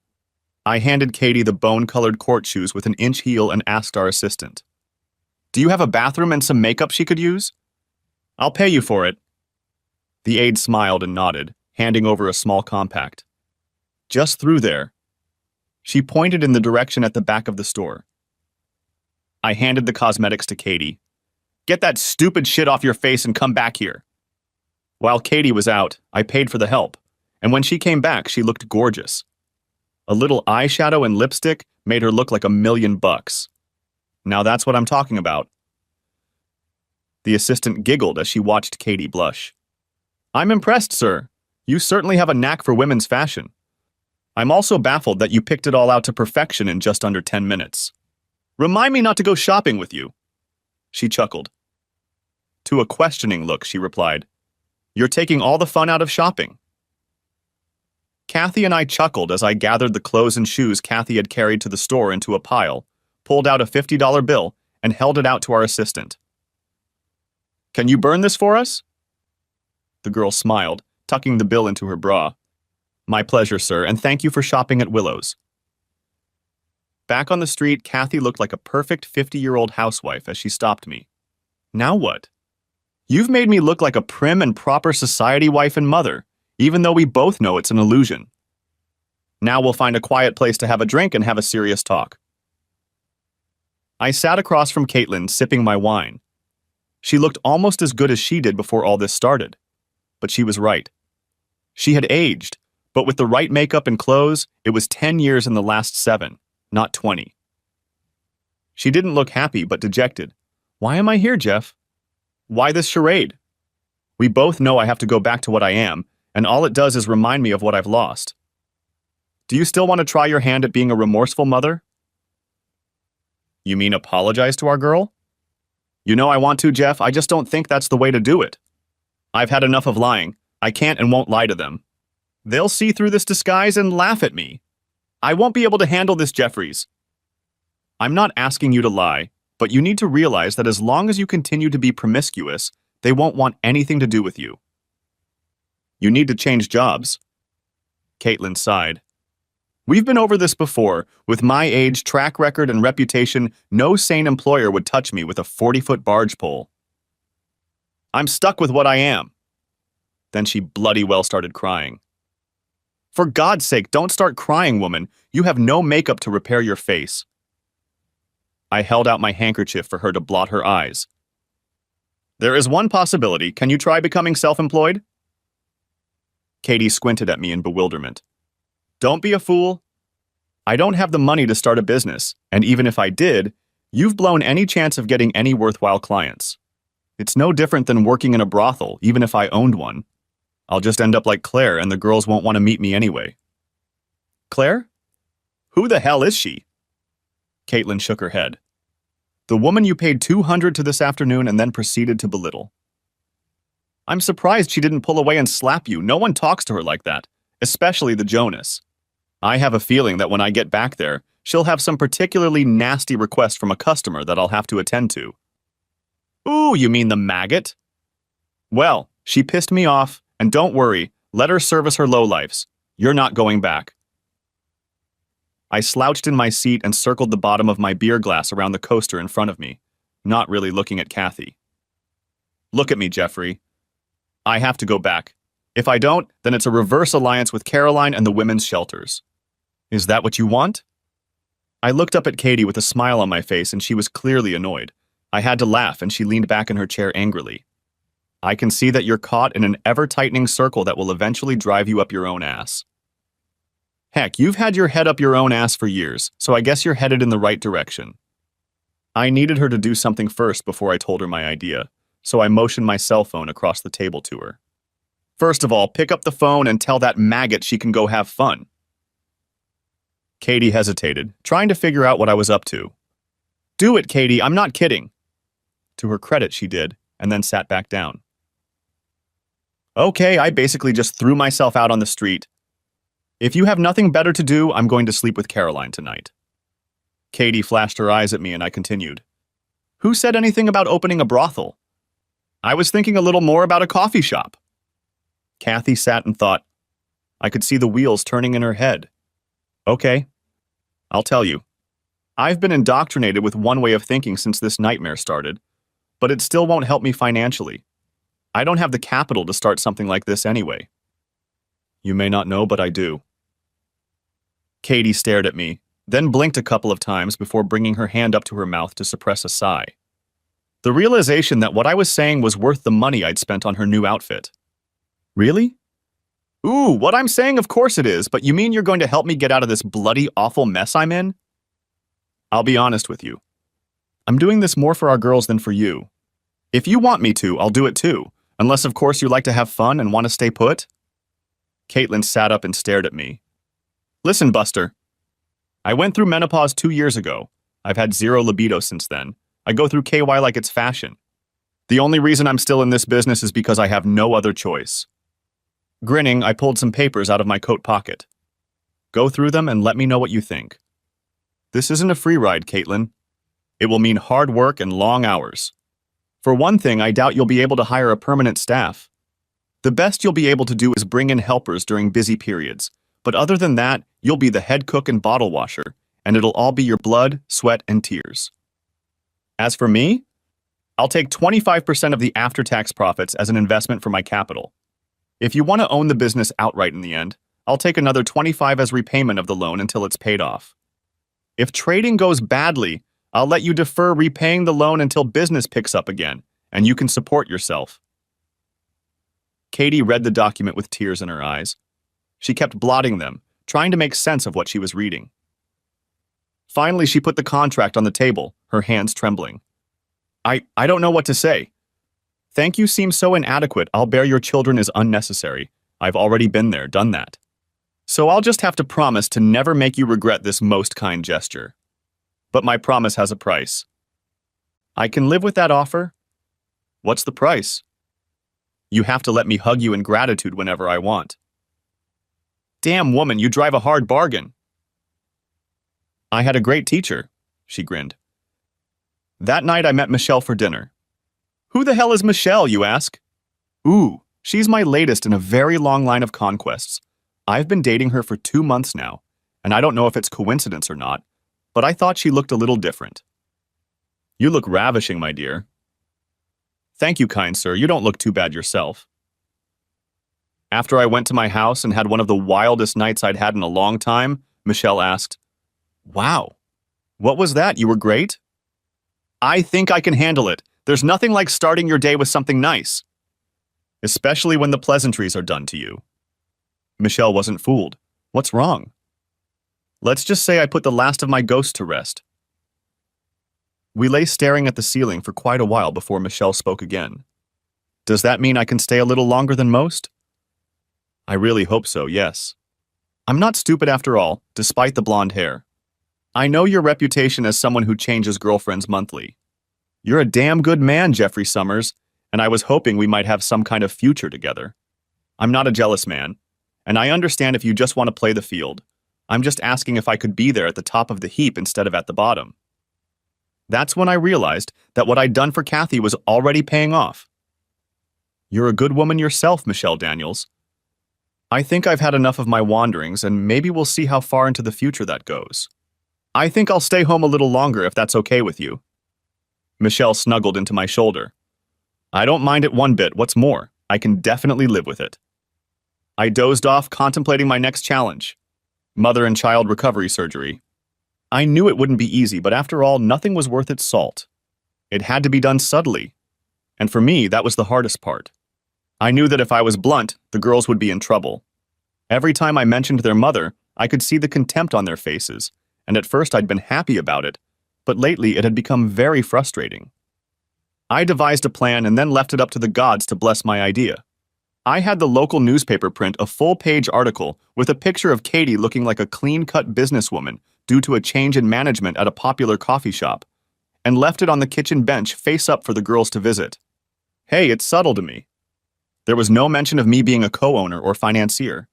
I handed Katie the bone-colored court shoes with an inch heel and asked our assistant, Do you have a bathroom and some makeup she could use? I'll pay you for it. The aide smiled and nodded, handing over a small compact. Just through there. She pointed in the direction at the back of the store. I handed the cosmetics to Katie. Get that stupid shit off your face and come back here. While Katie was out, I paid for the help, and when she came back, she looked gorgeous. A little eyeshadow and lipstick made her look like $1,000,000. Now that's what I'm talking about. The assistant giggled as she watched Katie blush. I'm impressed, sir. You certainly have a knack for women's fashion. I'm also baffled that you picked it all out to perfection in just under 10 minutes. Remind me not to go shopping with you. She chuckled. To a questioning look, she replied, You're taking all the fun out of shopping. Kathy and I chuckled as I gathered the clothes and shoes Kathy had carried to the store into a pile, pulled out a $50 bill, and held it out to our assistant. Can you burn this for us? The girl smiled, tucking the bill into her bra. My pleasure, sir, and thank you for shopping at Willow's. Back on the street, Kathy looked like a perfect 50-year-old housewife as she stopped me. Now what? You've made me look like a prim and proper society wife and mother, even though we both know it's an illusion. Now we'll find a quiet place to have a drink and have a serious talk. I sat across from Caitlin, sipping my wine. She looked almost as good as she did before all this started. But she was right. She had aged, but with the right makeup and clothes, it was 10 years in the last 7, not 20. She didn't look happy, but dejected. Why am I here, Jeff? Why this charade? We both know I have to go back to what I am, and all it does is remind me of what I've lost. Do you still want to try your hand at being a remorseful mother? You mean apologize to our girl? You know I want to, Jeff. I just don't think that's the way to do it. I've had enough of lying. I can't and won't lie to them. They'll see through this disguise and laugh at me. I won't be able to handle this, Jeffries. I'm not asking you to lie, but you need to realize that as long as you continue to be promiscuous, they won't want anything to do with you. You need to change jobs. Caitlin sighed. We've been over this before. With my age, track record, and reputation, no sane employer would touch me with a 40-foot barge pole. I'm stuck with what I am. Then she bloody well started crying. For God's sake, don't start crying, woman. You have no makeup to repair your face. I held out my handkerchief for her to blot her eyes. There is one possibility. Can you try becoming self-employed? Katie squinted at me in bewilderment. Don't be a fool. I don't have the money to start a business, and even if I did, you've blown any chance of getting any worthwhile clients. It's no different than working in a brothel, even if I owned one. I'll just end up like Claire, and the girls won't want to meet me anyway. Claire? Who the hell is she? Caitlin shook her head. The woman you paid $200 to this afternoon and then proceeded to belittle. I'm surprised she didn't pull away and slap you. No one talks to her like that, especially the Jonas. I have a feeling that when I get back there, she'll have some particularly nasty request from a customer that I'll have to attend to. Ooh, you mean the maggot? Well, she pissed me off, and don't worry, let her service her lowlifes. You're not going back. I slouched in my seat and circled the bottom of my beer glass around the coaster in front of me, not really looking at Kathy. Look at me, Jeffrey. I have to go back. If I don't, then it's a reverse alliance with Caroline and the women's shelters. Is that what you want? I looked up at Katie with a smile on my face, and she was clearly annoyed. I had to laugh, and she leaned back in her chair angrily. I can see that you're caught in an ever-tightening circle that will eventually drive you up your own ass. Heck, you've had your head up your own ass for years, so I guess you're headed in the right direction. I needed her to do something first before I told her my idea, so I motioned my cell phone across the table to her. First of all, pick up the phone and tell that maggot she can go have fun. Katie hesitated, trying to figure out what I was up to. Do it, Katie, I'm not kidding. To her credit, she did, and then sat back down. Okay, I basically just threw myself out on the street. If you have nothing better to do, I'm going to sleep with Caroline tonight. Katie flashed her eyes at me and I continued. Who said anything about opening a brothel? I was thinking a little more about a coffee shop. Kathy sat and thought. I could see the wheels turning in her head. Okay, I'll tell you. I've been indoctrinated with one way of thinking since this nightmare started, but it still won't help me financially. I don't have the capital to start something like this anyway. You may not know, but I do. Katie stared at me, then blinked a couple of times before bringing her hand up to her mouth to suppress a sigh. The realization that what I was saying was worth the money I'd spent on her new outfit. Really? Ooh, what I'm saying, of course it is, but you mean you're going to help me get out of this bloody, awful mess I'm in? I'll be honest with you. I'm doing this more for our girls than for you. If you want me to, I'll do it too, unless of course you like to have fun and want to stay put. Caitlin sat up and stared at me. Listen, Buster. I went through menopause 2 years ago. I've had zero libido since then. I go through KY like it's fashion. The only reason I'm still in this business is because I have no other choice. Grinning, I pulled some papers out of my coat pocket. Go through them and let me know what you think. This isn't a free ride, Caitlin. It will mean hard work and long hours. For one thing, I doubt you'll be able to hire a permanent staff. The best you'll be able to do is bring in helpers during busy periods, but other than that, you'll be the head cook and bottle washer, and it'll all be your blood, sweat, and tears. As for me, I'll take 25% of the after-tax profits as an investment for my capital. If you want to own the business outright in the end, I'll take another 25% as repayment of the loan until it's paid off. If trading goes badly, I'll let you defer repaying the loan until business picks up again, and you can support yourself. Katie read the document with tears in her eyes. She kept blotting them, trying to make sense of what she was reading. Finally, she put the contract on the table, her hands trembling. I don't know what to say. Thank you seems so inadequate. I'll bear your children is unnecessary. I've already been there, done that. So I'll just have to promise to never make you regret this most kind gesture. But my promise has a price. I can live with that offer. What's the price? You have to let me hug you in gratitude whenever I want. Damn woman, you drive a hard bargain. I had a great teacher, she grinned. That night I met Michelle for dinner. Who the hell is Michelle, you ask? Ooh, she's my latest in a very long line of conquests. I've been dating her for 2 months now, and I don't know if it's coincidence or not, but I thought she looked a little different. You look ravishing, my dear. Thank you, kind sir. You don't look too bad yourself. After I went to my house and had one of the wildest nights I'd had in a long time, Michelle asked, Wow, what was that? You were great? I think I can handle it. There's nothing like starting your day with something nice. Especially when the pleasantries are done to you. Michelle wasn't fooled. What's wrong? Let's just say I put the last of my ghosts to rest. We lay staring at the ceiling for quite a while before Michelle spoke again. Does that mean I can stay a little longer than most? I really hope so, yes. I'm not stupid after all, despite the blonde hair. I know your reputation as someone who changes girlfriends monthly. You're a damn good man, Jeffrey Summers, and I was hoping we might have some kind of future together. I'm not a jealous man, and I understand if you just want to play the field. I'm just asking if I could be there at the top of the heap instead of at the bottom. That's when I realized that what I'd done for Kathy was already paying off. You're a good woman yourself, Michelle Daniels. I think I've had enough of my wanderings, and maybe we'll see how far into the future that goes. I think I'll stay home a little longer if that's okay with you. Michelle snuggled into my shoulder. I don't mind it one bit. What's more, I can definitely live with it. I dozed off, contemplating my next challenge. Mother and child recovery surgery. I knew it wouldn't be easy, but after all, nothing was worth its salt. It had to be done subtly. And for me, that was the hardest part. I knew that if I was blunt, the girls would be in trouble. Every time I mentioned their mother, I could see the contempt on their faces, and at first I'd been happy about it, but lately it had become very frustrating. I devised a plan and then left it up to the gods to bless my idea. I had the local newspaper print a full-page article with a picture of Katie looking like a clean-cut businesswoman due to a change in management at a popular coffee shop, and left it on the kitchen bench face up for the girls to visit. Hey, it's subtle to me. There was no mention of me being a co-owner or financier.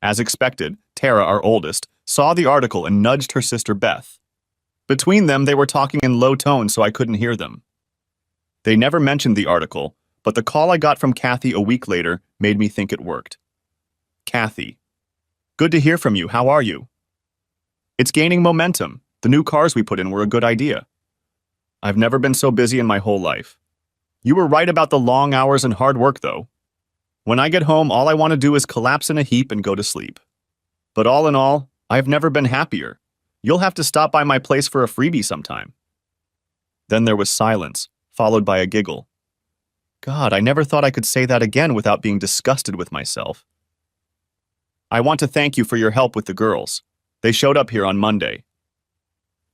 As expected, Tara, our oldest, saw the article and nudged her sister Beth. Between them, they were talking in low tones so I couldn't hear them. They never mentioned the article, but the call I got from Kathy a week later made me think it worked. Kathy. Good to hear from you. How are you? It's gaining momentum. The new cars we put in were a good idea. I've never been so busy in my whole life. You were right about the long hours and hard work, though. When I get home, all I want to do is collapse in a heap and go to sleep. But all in all, I've never been happier. You'll have to stop by my place for a freebie sometime." Then there was silence, followed by a giggle. God, I never thought I could say that again without being disgusted with myself. "I want to thank you for your help with the girls. They showed up here on Monday.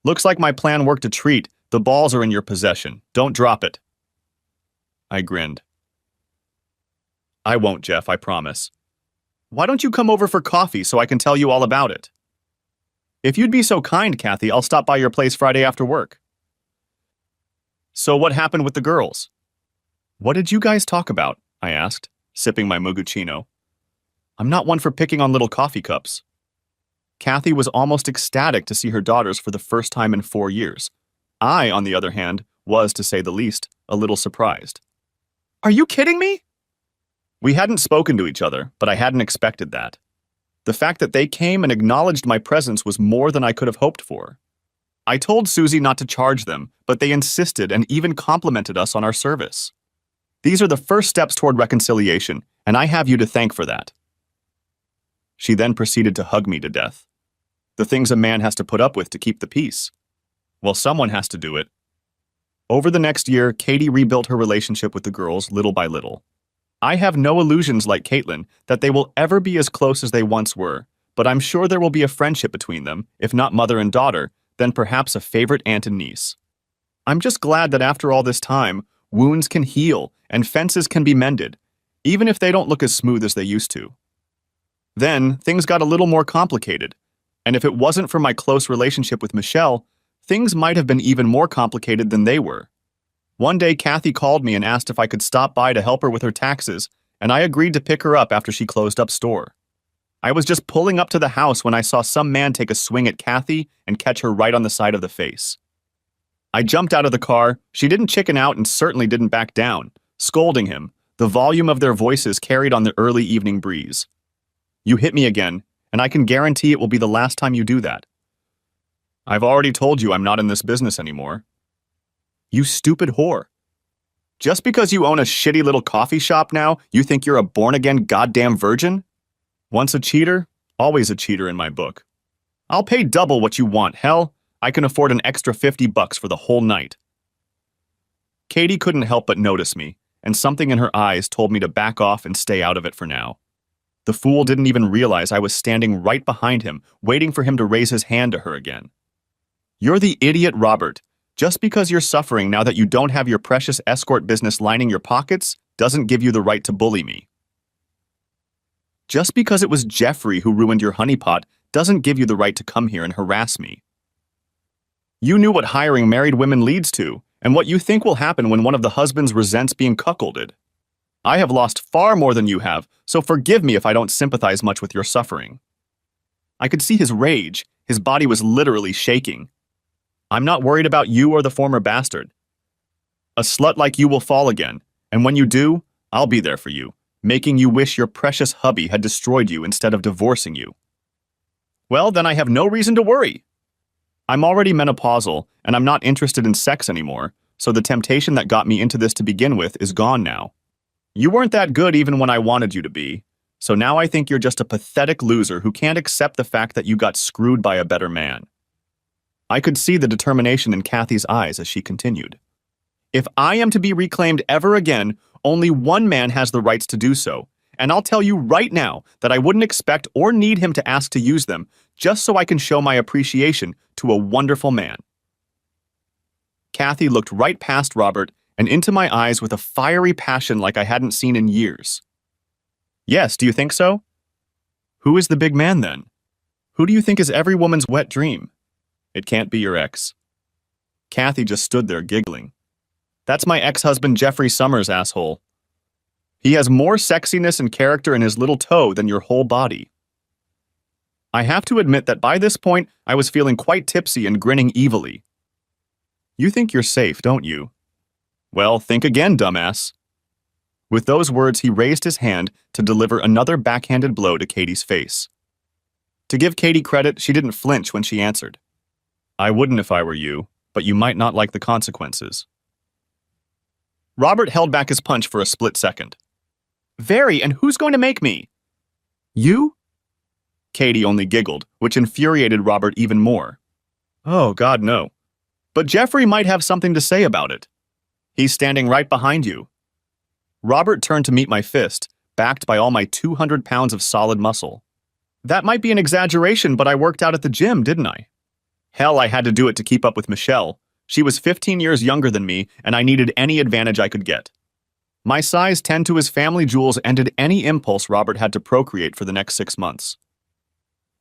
Looks like my plan worked a treat. The balls are in your possession. Don't drop it." I grinned. "I won't, Jeff, I promise. Why don't you come over for coffee so I can tell you all about it?" "If you'd be so kind, Kathy, I'll stop by your place Friday after work." "So what happened with the girls?" "What did you guys talk about?" I asked, sipping my Muguchino. I'm not one for picking on little coffee cups. Kathy was almost ecstatic to see her daughters for the first time in 4 years. I, on the other hand, was, to say the least, a little surprised. "Are you kidding me?" We hadn't spoken to each other, but I hadn't expected that. The fact that they came and acknowledged my presence was more than I could have hoped for. I told Susie not to charge them, but they insisted and even complimented us on our service. These are the first steps toward reconciliation, and I have you to thank for that. She then proceeded to hug me to death. The things a man has to put up with to keep the peace. Well, someone has to do it. Over the next year, Katie rebuilt her relationship with the girls little by little. I have no illusions like Caitlin that they will ever be as close as they once were, but I'm sure there will be a friendship between them, if not mother and daughter, then perhaps a favorite aunt and niece. I'm just glad that after all this time, wounds can heal and fences can be mended, even if they don't look as smooth as they used to. Then, things got a little more complicated, and if it wasn't for my close relationship with Michelle, things might have been even more complicated than they were. One day, Kathy called me and asked if I could stop by to help her with her taxes, and I agreed to pick her up after she closed up store. I was just pulling up to the house when I saw some man take a swing at Kathy and catch her right on the side of the face. I jumped out of the car. She didn't chicken out and certainly didn't back down, scolding him, the volume of their voices carried on the early evening breeze. "You hit me again, and I can guarantee it will be the last time you do that." "I've already told you I'm not in this business anymore." "You stupid whore. Just because you own a shitty little coffee shop now, you think you're a born-again goddamn virgin? Once a cheater, always a cheater in my book. I'll pay double what you want, hell. I can afford an extra $50 for the whole night." Katie couldn't help but notice me, and something in her eyes told me to back off and stay out of it for now. The fool didn't even realize I was standing right behind him, waiting for him to raise his hand to her again. "You're the idiot, Robert. Just because you're suffering now that you don't have your precious escort business lining your pockets doesn't give you the right to bully me. Just because it was Jeffrey who ruined your honeypot doesn't give you the right to come here and harass me. You knew what hiring married women leads to, and what you think will happen when one of the husbands resents being cuckolded. I have lost far more than you have, so forgive me if I don't sympathize much with your suffering." I could see his rage. His body was literally shaking. "I'm not worried about you or the former bastard. A slut like you will fall again, and when you do, I'll be there for you, making you wish your precious hubby had destroyed you instead of divorcing you." "Well, then I have no reason to worry. I'm already menopausal, and I'm not interested in sex anymore, so the temptation that got me into this to begin with is gone now. You weren't that good even when I wanted you to be, so now I think you're just a pathetic loser who can't accept the fact that you got screwed by a better man." I could see the determination in Kathy's eyes as she continued. "If I am to be reclaimed ever again, only one man has the rights to do so, and I'll tell you right now that I wouldn't expect or need him to ask to use them, just so I can show my appreciation to a wonderful man." Kathy looked right past Robert and into my eyes with a fiery passion like I hadn't seen in years. "Yes, do you think so? Who is the big man then? Who do you think is every woman's wet dream? It can't be your ex." Kathy just stood there giggling. "That's my ex-husband Jeffrey Summers, asshole. He has more sexiness and character in his little toe than your whole body." I have to admit that by this point, I was feeling quite tipsy and grinning evilly. "You think you're safe, don't you? Well, think again, dumbass." With those words, he raised his hand to deliver another backhanded blow to Katie's face. To give Katie credit, she didn't flinch when she answered. "I wouldn't if I were you, but you might not like the consequences." Robert held back his punch for a split second. Very, and who's going to make me? You? Katie only giggled, which infuriated Robert even more. Oh, God, no. But Jeffrey might have something to say about it. He's standing right behind you. Robert turned to meet my fist, backed by all my 200 pounds of solid muscle. That might be an exaggeration, but I worked out at the gym, didn't I? Hell, I had to do it to keep up with Michelle. She was 15 years younger than me, and I needed any advantage I could get. My size 10 to his family jewels ended any impulse Robert had to procreate for the next 6 months.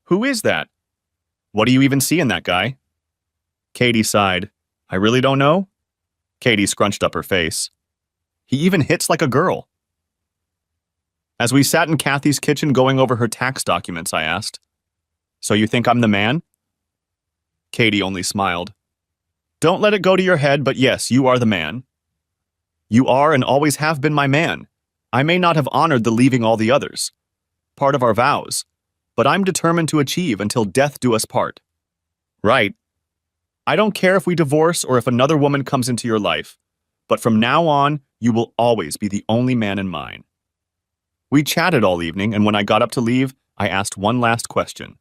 Who is that? What do you even see in that guy? Katie sighed. I really don't know. Katie scrunched up her face. He even hits like a girl. As we sat in Kathy's kitchen going over her tax documents, I asked, So you think I'm the man? Katie only smiled. Don't let it go to your head, but yes, you are the man. You are and always have been my man. I may not have honored the leaving all the others, part of our vows, but I'm determined to achieve until death do us part. Right. I don't care if we divorce or if another woman comes into your life, but from now on, you will always be the only man in mine. We chatted all evening, and when I got up to leave, I asked one last question.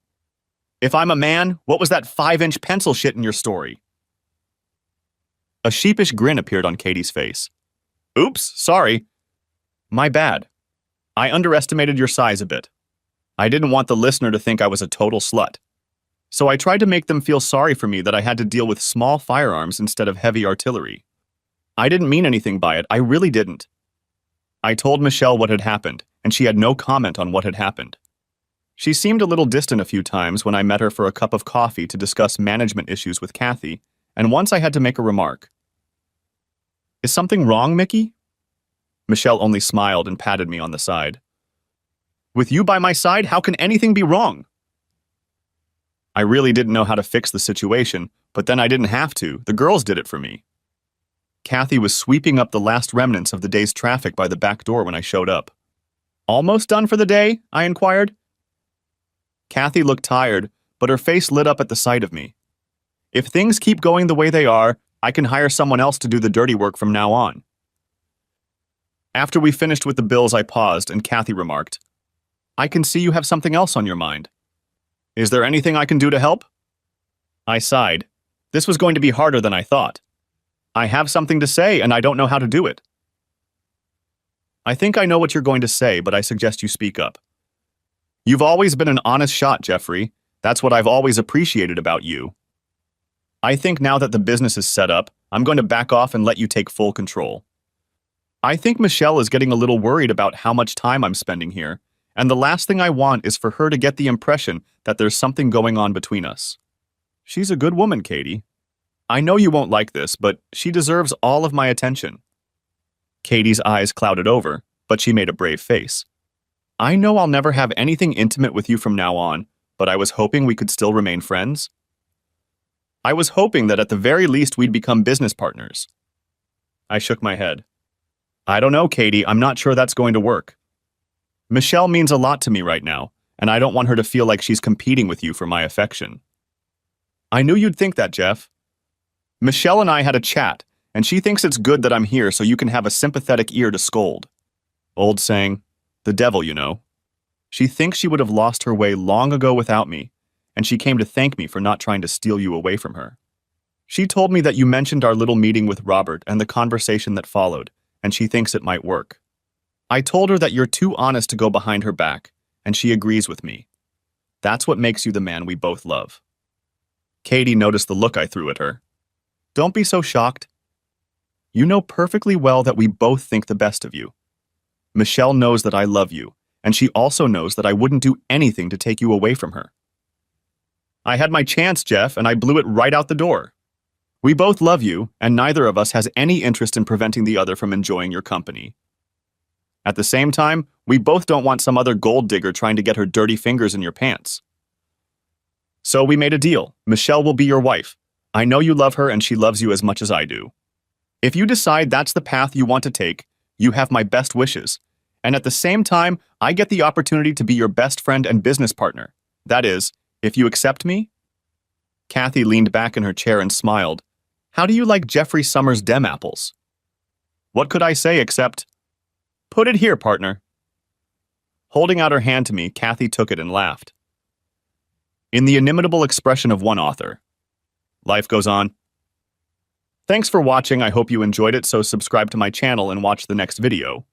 If I'm a man, what was that 5-inch pencil shit in your story? A sheepish grin appeared on Katie's face. Oops, sorry. My bad. I underestimated your size a bit. I didn't want the listener to think I was a total slut. So I tried to make them feel sorry for me that I had to deal with small firearms instead of heavy artillery. I didn't mean anything by it, I really didn't. I told Michelle what had happened, and she had no comment on what had happened. She seemed a little distant a few times when I met her for a cup of coffee to discuss management issues with Kathy, and once I had to make a remark. Is something wrong, Mickey? Michelle only smiled and patted me on the side. With you by my side, how can anything be wrong? I really didn't know how to fix the situation, but then I didn't have to. The girls did it for me. Kathy was sweeping up the last remnants of the day's traffic by the back door when I showed up. Almost done for the day? I inquired. Kathy looked tired, but her face lit up at the sight of me. If things keep going the way they are, I can hire someone else to do the dirty work from now on. After we finished with the bills, I paused, and Kathy remarked, I can see you have something else on your mind. Is there anything I can do to help? I sighed. This was going to be harder than I thought. I have something to say, and I don't know how to do it. I think I know what you're going to say, but I suggest you speak up. You've always been an honest shot, Jeffrey. That's what I've always appreciated about you. I think now that the business is set up, I'm going to back off and let you take full control. I think Michelle is getting a little worried about how much time I'm spending here, and the last thing I want is for her to get the impression that there's something going on between us. She's a good woman, Katie. I know you won't like this, but she deserves all of my attention. Katie's eyes clouded over, but she made a brave face. I know I'll never have anything intimate with you from now on, but I was hoping we could still remain friends. I was hoping that at the very least we'd become business partners. I shook my head. I don't know, Katie, I'm not sure that's going to work. Michelle means a lot to me right now, and I don't want her to feel like she's competing with you for my affection. I knew you'd think that, Jeff. Michelle and I had a chat, and she thinks it's good that I'm here so you can have a sympathetic ear to scold. Old saying, the devil, you know. She thinks she would have lost her way long ago without me, and she came to thank me for not trying to steal you away from her. She told me that you mentioned our little meeting with Robert and the conversation that followed, and she thinks it might work. I told her that you're too honest to go behind her back, and she agrees with me. That's what makes you the man we both love. Katie noticed the look I threw at her. Don't be so shocked. You know perfectly well that we both think the best of you. Michelle knows that I love you, and she also knows that I wouldn't do anything to take you away from her. I had my chance, Jeff, and I blew it right out the door. We both love you, and neither of us has any interest in preventing the other from enjoying your company. At the same time, we both don't want some other gold digger trying to get her dirty fingers in your pants. So we made a deal. Michelle will be your wife. I know you love her and she loves you as much as I do. If you decide that's the path you want to take, you have my best wishes. And at the same time, I get the opportunity to be your best friend and business partner. That is, if you accept me? Kathy leaned back in her chair and smiled. How do you like Jeffrey Summers' dem apples? What could I say except, "Put it here, partner." Holding out her hand to me, Kathy took it and laughed. In the inimitable expression of one author, life goes on. Thanks for watching. I hope you enjoyed it, so subscribe to my channel and watch the next video.